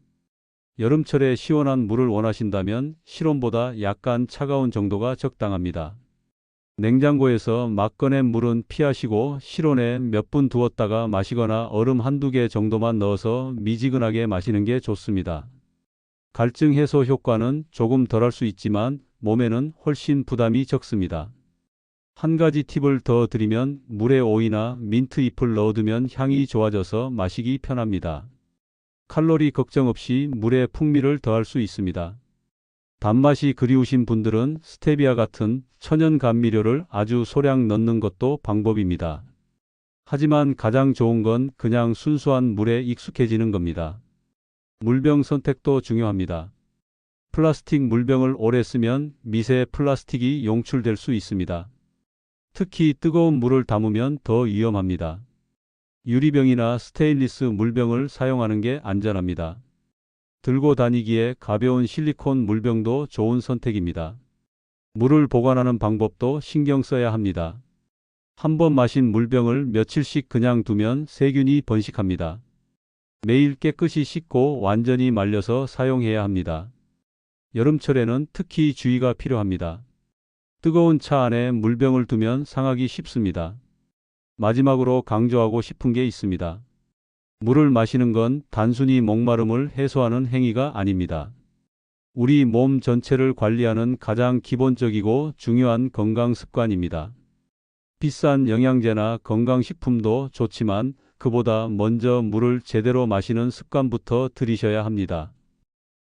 여름철에 시원한 물을 원하신다면 실온보다 약간 차가운 정도가 적당합니다. 냉장고에서 막 꺼낸 물은 피하시고 실온에 몇 분 두었다가 마시거나 얼음 한두 개 정도만 넣어서 미지근하게 마시는 게 좋습니다. 갈증 해소 효과는 조금 덜할 수 있지만 몸에는 훨씬 부담이 적습니다. 한 가지 팁을 더 드리면 물에 오이나 민트 잎을 넣어두면 향이 좋아져서 마시기 편합니다. 칼로리 걱정 없이 물에 풍미를 더할 수 있습니다. 단맛이 그리우신 분들은 스테비아 같은 천연 감미료를 아주 소량 넣는 것도 방법입니다. 하지만 가장 좋은 건 그냥 순수한 물에 익숙해지는 겁니다. 물병 선택도 중요합니다. 플라스틱 물병을 오래 쓰면 미세 플라스틱이 용출될 수 있습니다. 특히 뜨거운 물을 담으면 더 위험합니다. 유리병이나 스테인리스 물병을 사용하는 게 안전합니다. 들고 다니기에 가벼운 실리콘 물병도 좋은 선택입니다. 물을 보관하는 방법도 신경 써야 합니다. 한 번 마신 물병을 며칠씩 그냥 두면 세균이 번식합니다. 매일 깨끗이 씻고 완전히 말려서 사용해야 합니다. 여름철에는 특히 주의가 필요합니다. 뜨거운 차 안에 물병을 두면 상하기 쉽습니다. 마지막으로 강조하고 싶은 게 있습니다. 물을 마시는 건 단순히 목마름을 해소하는 행위가 아닙니다. 우리 몸 전체를 관리하는 가장 기본적이고 중요한 건강 습관입니다. 비싼 영양제나 건강식품도 좋지만 그보다 먼저 물을 제대로 마시는 습관부터 들이셔야 합니다.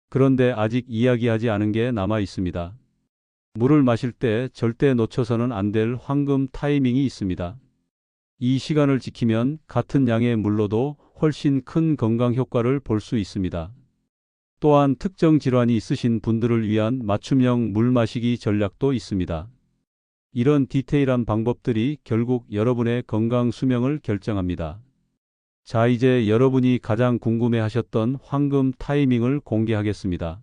그런데 아직 이야기하지 않은 게 남아 있습니다. 물을 마실 때 절대 놓쳐서는 안 될 황금 타이밍이 있습니다. 이 시간을 지키면 같은 양의 물로도 훨씬 큰 건강 효과를 볼 수 있습니다. 또한 특정 질환이 있으신 분들을 위한 맞춤형 물 마시기 전략도 있습니다. 이런 디테일한 방법들이 결국 여러분의 건강 수명을 결정합니다. 자, 이제 여러분이 가장 궁금해하셨던 황금 타이밍을 공개하겠습니다.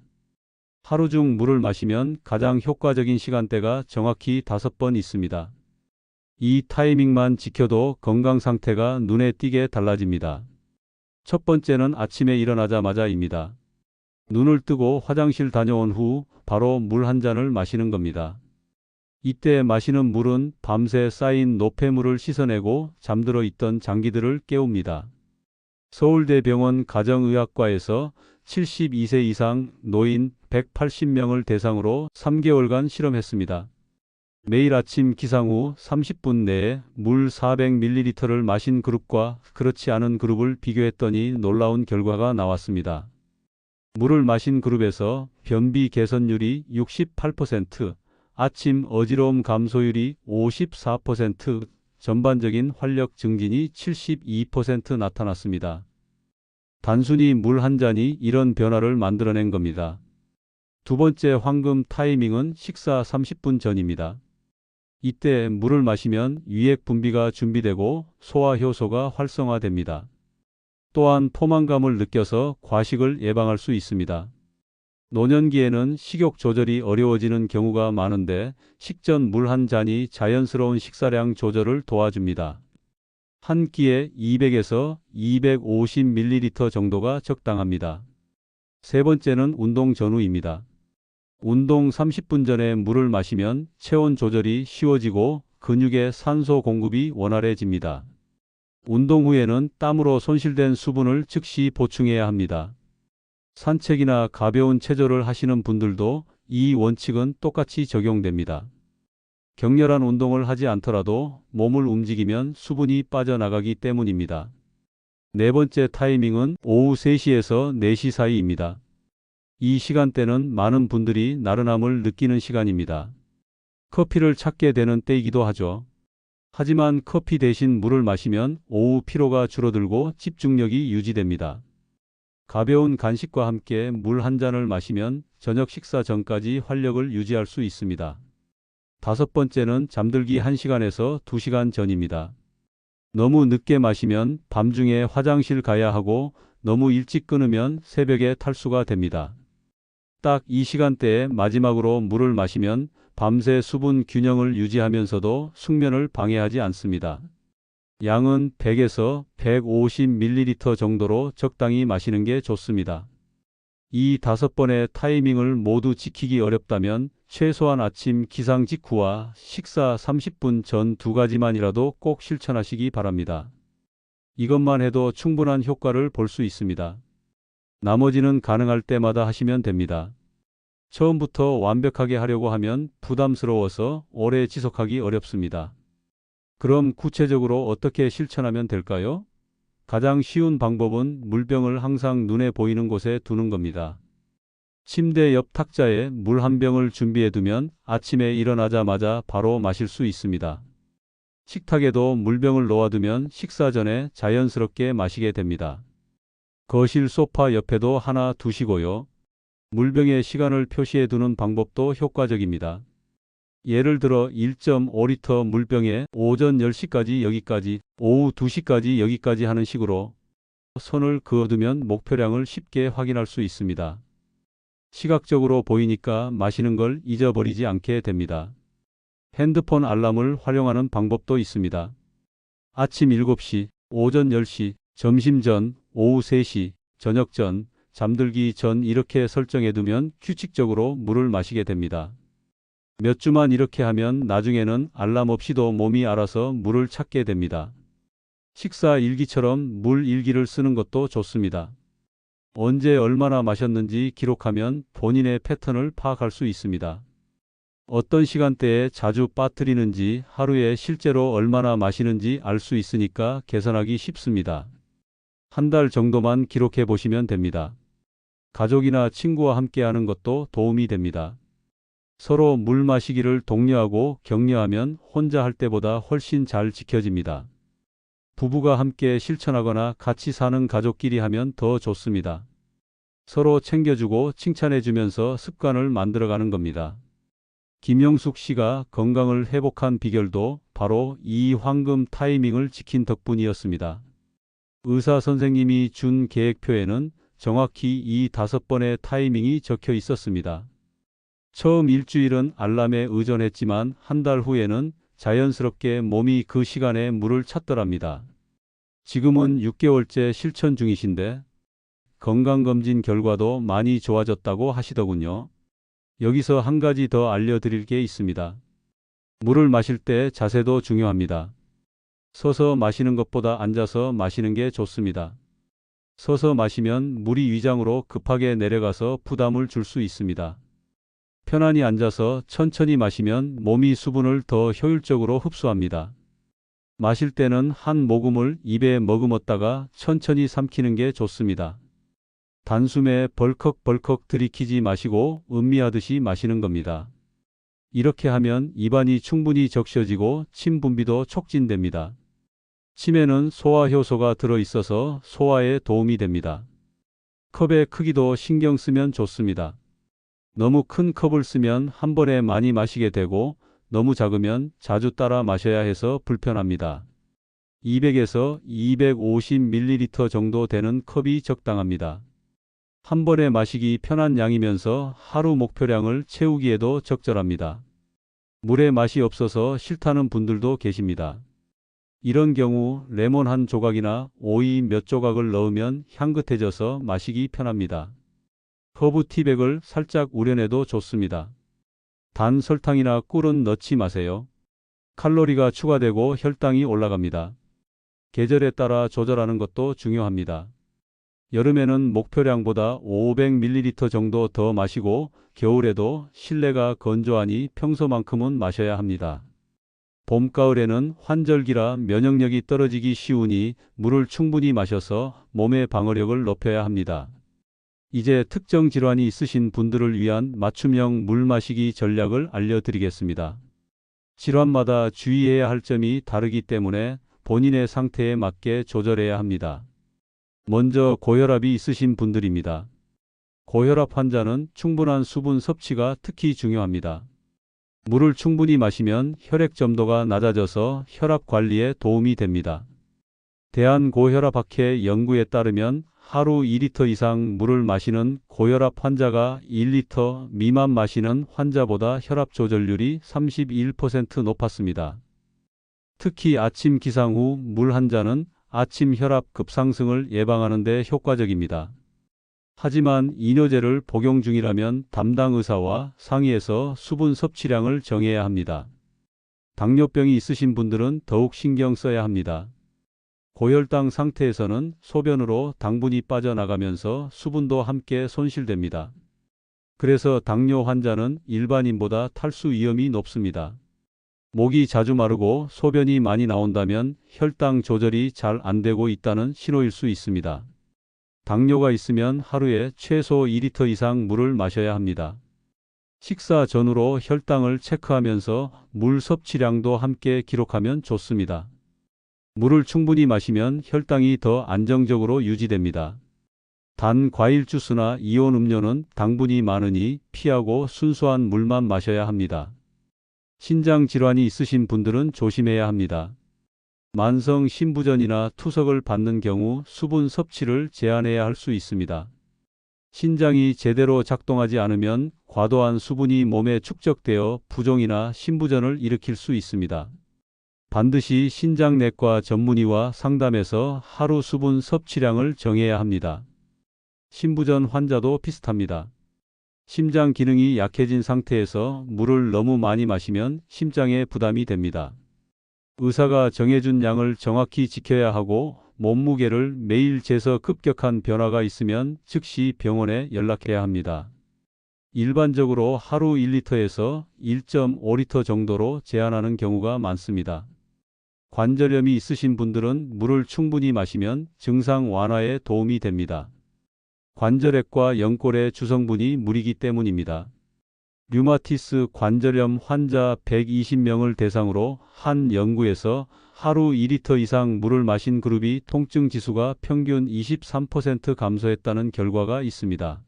하루 중 물을 마시면 가장 효과적인 시간대가 정확히 5번 있습니다. 이 타이밍만 지켜도 건강 상태가 눈에 띄게 달라집니다. 첫 번째는 아침에 일어나자마자입니다. 눈을 뜨고 화장실 다녀온 후 바로 물 한 잔을 마시는 겁니다. 이때 마시는 물은 밤새 쌓인 노폐물을 씻어내고 잠들어 있던 장기들을 깨웁니다. 서울대병원 가정의학과에서 72세 이상 노인 180명을 대상으로 3개월간 실험했습니다. 매일 아침 기상 후 30분 내에 물 400ml를 마신 그룹과 그렇지 않은 그룹을 비교했더니 놀라운 결과가 나왔습니다. 물을 마신 그룹에서 변비 개선율이 68%, 아침 어지러움 감소율이 54%, 전반적인 활력 증진이 72% 나타났습니다. 단순히 물 한 잔이 이런 변화를 만들어낸 겁니다. 두 번째 황금 타이밍은 식사 30분 전입니다. 이때 물을 마시면 위액 분비가 준비되고 소화 효소가 활성화됩니다. 또한 포만감을 느껴서 과식을 예방할 수 있습니다. 노년기에는 식욕 조절이 어려워지는 경우가 많은데 식전 물 한 잔이 자연스러운 식사량 조절을 도와줍니다. 한 끼에 200에서 250ml 정도가 적당합니다. 세 번째는 운동 전후입니다. 운동 30분 전에 물을 마시면 체온 조절이 쉬워지고 근육의 산소 공급이 원활해집니다. 운동 후에는 땀으로 손실된 수분을 즉시 보충해야 합니다. 산책이나 가벼운 체조를 하시는 분들도 이 원칙은 똑같이 적용됩니다. 격렬한 운동을 하지 않더라도 몸을 움직이면 수분이 빠져나가기 때문입니다. 네 번째 타이밍은 오후 3시에서 4시 사이입니다. 이 시간대는 많은 분들이 나른함을 느끼는 시간입니다. 커피를 찾게 되는 때이기도 하죠. 하지만 커피 대신 물을 마시면 오후 피로가 줄어들고 집중력이 유지됩니다. 가벼운 간식과 함께 물 한 잔을 마시면 저녁 식사 전까지 활력을 유지할 수 있습니다. 다섯 번째는 잠들기 1시간에서 2시간 전입니다. 너무 늦게 마시면 밤중에 화장실 가야 하고 너무 일찍 끊으면 새벽에 탈수가 됩니다. 딱 이 시간대에 마지막으로 물을 마시면 밤새 수분 균형을 유지하면서도 숙면을 방해하지 않습니다. 양은 100에서 150ml 정도로 적당히 마시는 게 좋습니다. 이 5번의 타이밍을 모두 지키기 어렵다면 최소한 아침 기상 직후와 식사 30분 전 2가지만이라도 꼭 실천하시기 바랍니다. 이것만 해도 충분한 효과를 볼 수 있습니다. 나머지는 가능할 때마다 하시면 됩니다. 처음부터 완벽하게 하려고 하면 부담스러워서 오래 지속하기 어렵습니다. 그럼 구체적으로 어떻게 실천하면 될까요? 가장 쉬운 방법은 물병을 항상 눈에 보이는 곳에 두는 겁니다. 침대 옆 탁자에 물 한 병을 준비해 두면 아침에 일어나자마자 바로 마실 수 있습니다. 식탁에도 물병을 놓아두면 식사 전에 자연스럽게 마시게 됩니다. 거실 소파 옆에도 하나 두시고요. 물병에 시간을 표시해 두는 방법도 효과적입니다. 예를 들어 1.5리터 물병에 오전 10시까지 여기까지, 오후 2시까지 여기까지 하는 식으로 선을 그어두면 목표량을 쉽게 확인할 수 있습니다. 시각적으로 보이니까 마시는 걸 잊어버리지 않게 됩니다. 핸드폰 알람을 활용하는 방법도 있습니다. 아침 7시, 오전 10시, 점심 전, 오후 3시, 저녁 전, 잠들기 전 이렇게 설정해두면 규칙적으로 물을 마시게 됩니다. 몇 주만 이렇게 하면 나중에는 알람 없이도 몸이 알아서 물을 찾게 됩니다. 식사 일기처럼 물 일기를 쓰는 것도 좋습니다. 언제 얼마나 마셨는지 기록하면 본인의 패턴을 파악할 수 있습니다. 어떤 시간대에 자주 빠뜨리는지, 하루에 실제로 얼마나 마시는지 알 수 있으니까 개선하기 쉽습니다. 한 달 정도만 기록해 보시면 됩니다. 가족이나 친구와 함께 하는 것도 도움이 됩니다. 서로 물 마시기를 독려하고 격려하면 혼자 할 때보다 훨씬 잘 지켜집니다. 부부가 함께 실천하거나 같이 사는 가족끼리 하면 더 좋습니다. 서로 챙겨주고 칭찬해주면서 습관을 만들어가는 겁니다. 김영숙 씨가 건강을 회복한 비결도 바로 이 황금 타이밍을 지킨 덕분이었습니다. 의사 선생님이 준 계획표에는 정확히 이 5번의 타이밍이 적혀 있었습니다. 처음 일주일은 알람에 의존했지만 한 달 후에는 자연스럽게 몸이 그 시간에 물을 찾더랍니다. 지금은 6개월째 실천 중이신데 건강검진 결과도 많이 좋아졌다고 하시더군요. 여기서 한 가지 더 알려드릴 게 있습니다. 물을 마실 때 자세도 중요합니다. 서서 마시는 것보다 앉아서 마시는 게 좋습니다. 서서 마시면 물이 위장으로 급하게 내려가서 부담을 줄 수 있습니다. 편안히 앉아서 천천히 마시면 몸이 수분을 더 효율적으로 흡수합니다. 마실 때는 한 모금을 입에 머금었다가 천천히 삼키는 게 좋습니다. 단숨에 벌컥벌컥 들이키지 마시고 음미하듯이 마시는 겁니다. 이렇게 하면 입안이 충분히 적셔지고 침 분비도 촉진됩니다. 침에는 소화 효소가 들어있어서 소화에 도움이 됩니다. 컵의 크기도 신경 쓰면 좋습니다. 너무 큰 컵을 쓰면 한 번에 많이 마시게 되고 너무 작으면 자주 따라 마셔야 해서 불편합니다. 200에서 250ml 정도 되는 컵이 적당합니다. 한 번에 마시기 편한 양이면서 하루 목표량을 채우기에도 적절합니다. 물에 맛이 없어서 싫다는 분들도 계십니다. 이런 경우 레몬 한 조각이나 오이 몇 조각을 넣으면 향긋해져서 마시기 편합니다. 허브 티백을 살짝 우려내도 좋습니다. 단 설탕이나 꿀은 넣지 마세요. 칼로리가 추가되고 혈당이 올라갑니다. 계절에 따라 조절하는 것도 중요합니다. 여름에는 목표량보다 500ml 정도 더 마시고 겨울에도 실내가 건조하니 평소만큼은 마셔야 합니다. 봄, 가을에는 환절기라 면역력이 떨어지기 쉬우니 물을 충분히 마셔서 몸의 방어력을 높여야 합니다. 이제 특정 질환이 있으신 분들을 위한 맞춤형 물 마시기 전략을 알려드리겠습니다. 질환마다 주의해야 할 점이 다르기 때문에 본인의 상태에 맞게 조절해야 합니다. 먼저 고혈압이 있으신 분들입니다. 고혈압 환자는 충분한 수분 섭취가 특히 중요합니다. 물을 충분히 마시면 혈액 점도가 낮아져서 혈압 관리에 도움이 됩니다. 대한고혈압학회 연구에 따르면 하루 2리터 이상 물을 마시는 고혈압 환자가 1리터 미만 마시는 환자보다 혈압 조절률이 31% 높았습니다. 특히 아침 기상 후 물 한 잔은 아침 혈압 급상승을 예방하는 데 효과적입니다. 하지만 이뇨제를 복용 중이라면 담당 의사와 상의해서 수분 섭취량을 정해야 합니다. 당뇨병이 있으신 분들은 더욱 신경 써야 합니다. 고혈당 상태에서는 소변으로 당분이 빠져나가면서 수분도 함께 손실됩니다. 그래서 당뇨 환자는 일반인보다 탈수 위험이 높습니다. 목이 자주 마르고 소변이 많이 나온다면 혈당 조절이 잘 안 되고 있다는 신호일 수 있습니다. 당뇨가 있으면 하루에 최소 2리터 이상 물을 마셔야 합니다. 식사 전후로 혈당을 체크하면서 물 섭취량도 함께 기록하면 좋습니다. 물을 충분히 마시면 혈당이 더 안정적으로 유지됩니다. 단 과일 주스나 이온 음료는 당분이 많으니 피하고 순수한 물만 마셔야 합니다. 신장 질환이 있으신 분들은 조심해야 합니다. 만성 신부전이나 투석을 받는 경우 수분 섭취를 제한해야 할 수 있습니다. 신장이 제대로 작동하지 않으면 과도한 수분이 몸에 축적되어 부종이나 신부전을 일으킬 수 있습니다. 반드시 신장내과 전문의와 상담해서 하루 수분 섭취량을 정해야 합니다. 신부전 환자도 비슷합니다. 심장 기능이 약해진 상태에서 물을 너무 많이 마시면 심장에 부담이 됩니다. 의사가 정해준 양을 정확히 지켜야 하고 몸무게를 매일 재서 급격한 변화가 있으면 즉시 병원에 연락해야 합니다. 일반적으로 하루 1리터에서 1.5리터 정도로 제한하는 경우가 많습니다. 관절염이 있으신 분들은 물을 충분히 마시면 증상 완화에 도움이 됩니다. 관절액과 연골의 주성분이 물이기 때문입니다. 류마티스 관절염 환자 120명을 대상으로 한 연구에서 하루 2리터 이상 물을 마신 그룹이 통증 지수가 평균 23% 감소했다는 결과가 있습니다.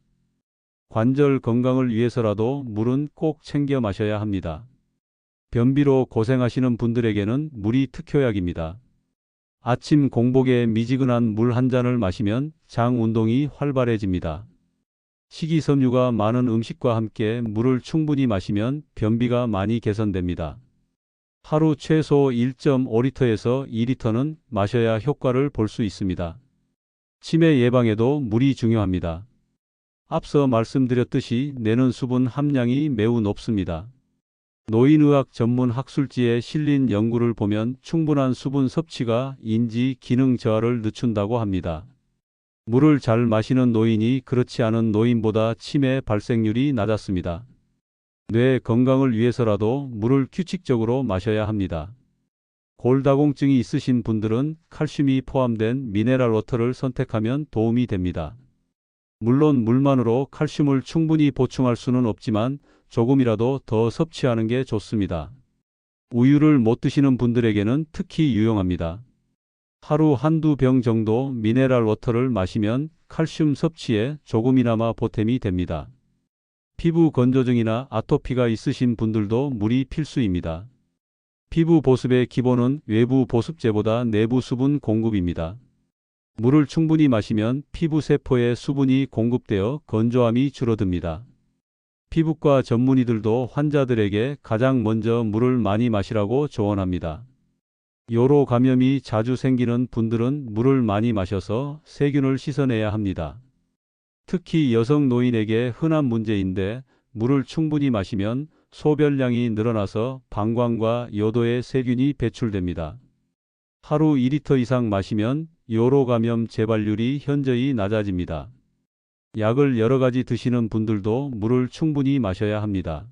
관절 건강을 위해서라도 물은 꼭 챙겨 마셔야 합니다. 변비로 고생하시는 분들에게는 물이 특효약입니다. 아침 공복에 미지근한 물 한 잔을 마시면 장 운동이 활발해집니다. 식이섬유가 많은 음식과 함께 물을 충분히 마시면 변비가 많이 개선됩니다. 하루 최소 1.5리터에서 2리터는 마셔야 효과를 볼 수 있습니다. 치매 예방에도 물이 중요합니다. 앞서 말씀드렸듯이 뇌는 수분 함량이 매우 높습니다. 노인의학 전문 학술지에 실린 연구를 보면 충분한 수분 섭취가 인지 기능 저하를 늦춘다고 합니다. 물을 잘 마시는 노인이 그렇지 않은 노인보다 치매 발생률이 낮았습니다. 뇌 건강을 위해서라도 물을 규칙적으로 마셔야 합니다. 골다공증이 있으신 분들은 칼슘이 포함된 미네랄 워터를 선택하면 도움이 됩니다. 물론 물만으로 칼슘을 충분히 보충할 수는 없지만 조금이라도 더 섭취하는 게 좋습니다. 우유를 못 드시는 분들에게는 특히 유용합니다. 하루 한두 병 정도 미네랄 워터를 마시면 칼슘 섭취에 조금이나마 보탬이 됩니다. 피부 건조증이나 아토피가 있으신 분들도 물이 필수입니다. 피부 보습의 기본은 외부 보습제보다 내부 수분 공급입니다. 물을 충분히 마시면 피부 세포에 수분이 공급되어 건조함이 줄어듭니다. 피부과 전문의들도 환자들에게 가장 먼저 물을 많이 마시라고 조언합니다. 요로 감염이 자주 생기는 분들은 물을 많이 마셔서 세균을 씻어내야 합니다. 특히 여성 노인에게 흔한 문제인데 물을 충분히 마시면 소변량이 늘어나서 방광과 요도에 세균이 배출됩니다. 하루 2리터 이상 마시면 요로 감염 재발률이 현저히 낮아집니다. 약을 여러 가지 드시는 분들도 물을 충분히 마셔야 합니다.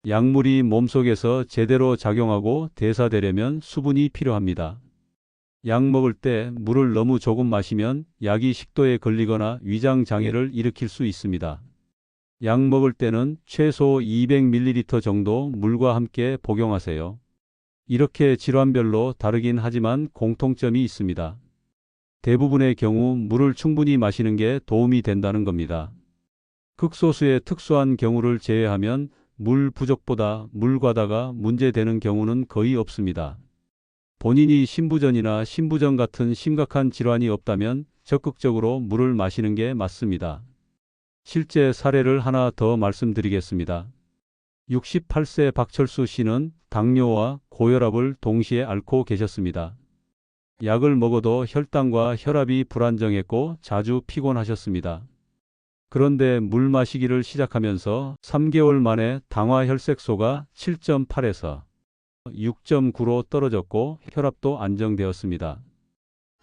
약물이 몸속에서 제대로 작용하고 대사되려면 수분이 필요합니다. 약 먹을 때 물을 너무 조금 마시면 약이 식도에 걸리거나 위장 장애를 일으킬 수 있습니다. 약 먹을 때는 최소 200ml 정도 물과 함께 복용하세요. 이렇게 질환별로 다르긴 하지만 공통점이 있습니다. 대부분의 경우 물을 충분히 마시는 게 도움이 된다는 겁니다. 극소수의 특수한 경우를 제외하면 물 부족보다 물 과다가 문제되는 경우는 거의 없습니다. 본인이 신부전이나 신부전 같은 심각한 질환이 없다면 적극적으로 물을 마시는 게 맞습니다. 실제 사례를 하나 더 말씀드리겠습니다. 68세 박철수 씨는 당뇨와 고혈압을 동시에 앓고 계셨습니다. 약을 먹어도 혈당과 혈압이 불안정했고 자주 피곤하셨습니다. 그런데 물 마시기를 시작하면서 3개월 만에 당화혈색소가 7.8에서 6.9로 떨어졌고 혈압도 안정되었습니다.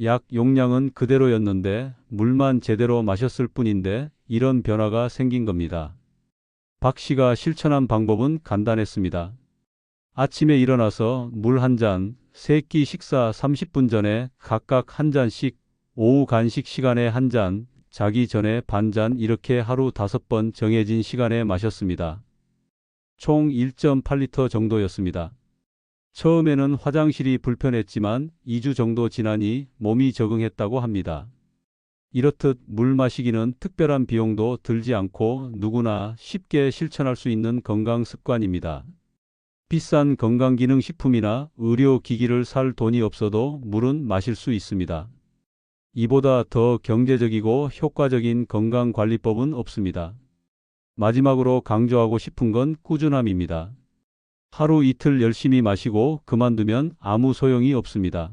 약 용량은 그대로였는데 물만 제대로 마셨을 뿐인데 이런 변화가 생긴 겁니다. 박 씨가 실천한 방법은 간단했습니다. 아침에 일어나서 물 한 잔, 세끼 식사 30분 전에 각각 한 잔씩, 오후 간식 시간에 한 잔, 자기 전에 반 잔 이렇게 하루 5번 정해진 시간에 마셨습니다. 총 1.8리터 정도였습니다. 처음에는 화장실이 불편했지만 2주 정도 지나니 몸이 적응했다고 합니다. 이렇듯 물 마시기는 특별한 비용도 들지 않고 누구나 쉽게 실천할 수 있는 건강 습관입니다. 비싼 건강기능식품이나 의료기기를 살 돈이 없어도 물은 마실 수 있습니다. 이보다 더 경제적이고 효과적인 건강관리법은 없습니다. 마지막으로 강조하고 싶은 건 꾸준함입니다. 하루 이틀 열심히 마시고 그만두면 아무 소용이 없습니다.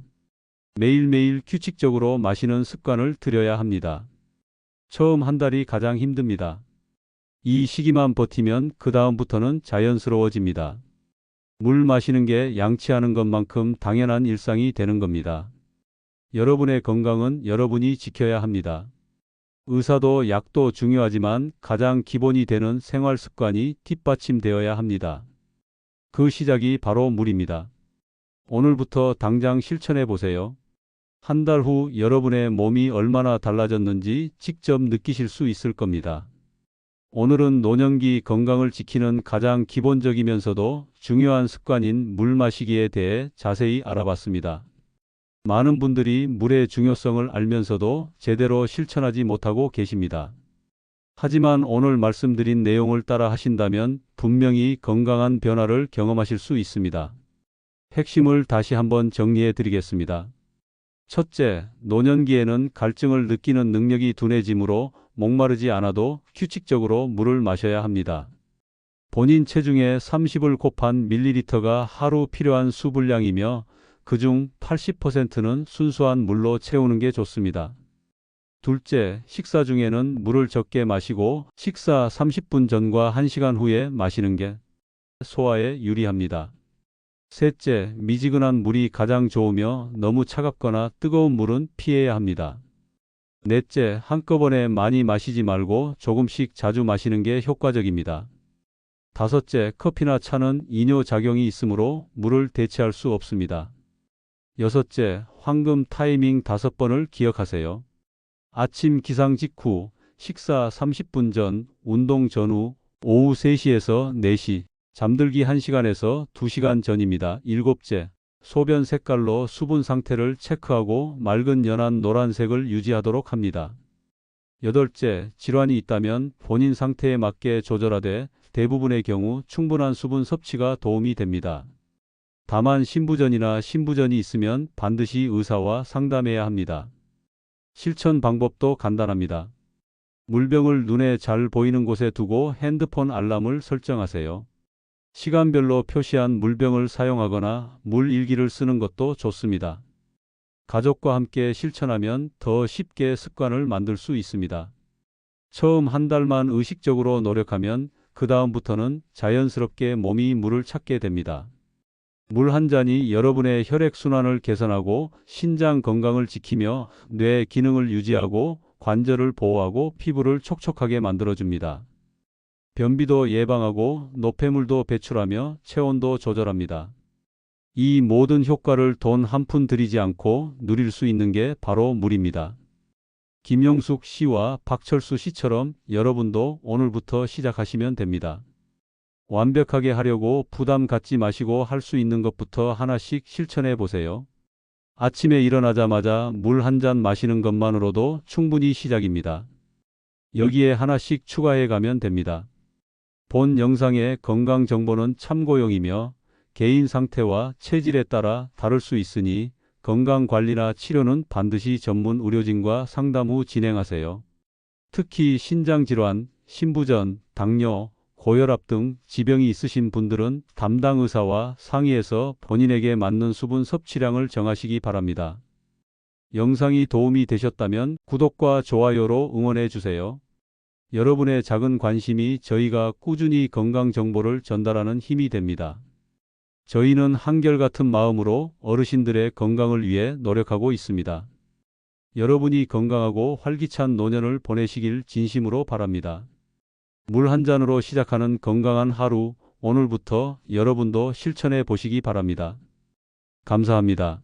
매일매일 규칙적으로 마시는 습관을 들여야 합니다. 처음 한 달이 가장 힘듭니다. 이 시기만 버티면 그 다음부터는 자연스러워집니다. 물 마시는 게 양치하는 것만큼 당연한 일상이 되는 겁니다. 여러분의 건강은 여러분이 지켜야 합니다. 의사도 약도 중요하지만 가장 기본이 되는 생활 습관이 뒷받침되어야 합니다. 그 시작이 바로 물입니다. 오늘부터 당장 실천해 보세요. 한 달 후 여러분의 몸이 얼마나 달라졌는지 직접 느끼실 수 있을 겁니다. 오늘은 노년기 건강을 지키는 가장 기본적이면서도 중요한 습관인 물 마시기에 대해 자세히 알아봤습니다. 많은 분들이 물의 중요성을 알면서도 제대로 실천하지 못하고 계십니다. 하지만 오늘 말씀드린 내용을 따라 하신다면 분명히 건강한 변화를 경험하실 수 있습니다. 핵심을 다시 한번 정리해 드리겠습니다. 첫째, 노년기에는 갈증을 느끼는 능력이 둔해지므로 목마르지 않아도 규칙적으로 물을 마셔야 합니다. 본인 체중의 30을 곱한 밀리리터가 하루 필요한 수분량이며 그중 80%는 순수한 물로 채우는 게 좋습니다. 둘째, 식사 중에는 물을 적게 마시고 식사 30분 전과 1시간 후에 마시는 게 소화에 유리합니다. 셋째, 미지근한 물이 가장 좋으며 너무 차갑거나 뜨거운 물은 피해야 합니다. 넷째, 한꺼번에 많이 마시지 말고 조금씩 자주 마시는 게 효과적입니다. 다섯째, 커피나 차는 이뇨작용이 있으므로 물을 대체할 수 없습니다. 여섯째, 황금 타이밍 5번을 기억하세요. 아침 기상 직후, 식사 30분 전, 운동 전후, 오후 3시에서 4시, 잠들기 1시간에서 2시간 전입니다. 일곱째, 소변 색깔로 수분 상태를 체크하고 맑은 연한 노란색을 유지하도록 합니다. 여덟째, 질환이 있다면 본인 상태에 맞게 조절하되 대부분의 경우 충분한 수분 섭취가 도움이 됩니다. 다만 신부전이나 신부전이 있으면 반드시 의사와 상담해야 합니다. 실천 방법도 간단합니다. 물병을 눈에 잘 보이는 곳에 두고 핸드폰 알람을 설정하세요. 시간별로 표시한 물병을 사용하거나 물 일기를 쓰는 것도 좋습니다. 가족과 함께 실천하면 더 쉽게 습관을 만들 수 있습니다. 처음 한 달만 의식적으로 노력하면 그 다음부터는 자연스럽게 몸이 물을 찾게 됩니다. 물 한 잔이 여러분의 혈액순환을 개선하고 신장 건강을 지키며 뇌 기능을 유지하고 관절을 보호하고 피부를 촉촉하게 만들어줍니다. 변비도 예방하고 노폐물도 배출하며 체온도 조절합니다. 이 모든 효과를 돈 한 푼 들이지 않고 누릴 수 있는 게 바로 물입니다. 김영숙 씨와 박철수 씨처럼 여러분도 오늘부터 시작하시면 됩니다. 완벽하게 하려고 부담 갖지 마시고 할 수 있는 것부터 하나씩 실천해 보세요. 아침에 일어나자마자 물 한 잔 마시는 것만으로도 충분히 시작입니다. 여기에 하나씩 추가해 가면 됩니다. 본 영상의 건강 정보는 참고용이며 개인 상태와 체질에 따라 다를 수 있으니 건강관리나 치료는 반드시 전문 의료진과 상담 후 진행하세요. 특히 신장질환, 신부전, 당뇨, 고혈압 등 지병이 있으신 분들은 담당 의사와 상의해서 본인에게 맞는 수분 섭취량을 정하시기 바랍니다. 영상이 도움이 되셨다면 구독과 좋아요로 응원해 주세요. 여러분의 작은 관심이 저희가 꾸준히 건강 정보를 전달하는 힘이 됩니다. 저희는 한결같은 마음으로 어르신들의 건강을 위해 노력하고 있습니다. 여러분이 건강하고 활기찬 노년을 보내시길 진심으로 바랍니다. 물 한 잔으로 시작하는 건강한 하루, 오늘부터 여러분도 실천해 보시기 바랍니다. 감사합니다.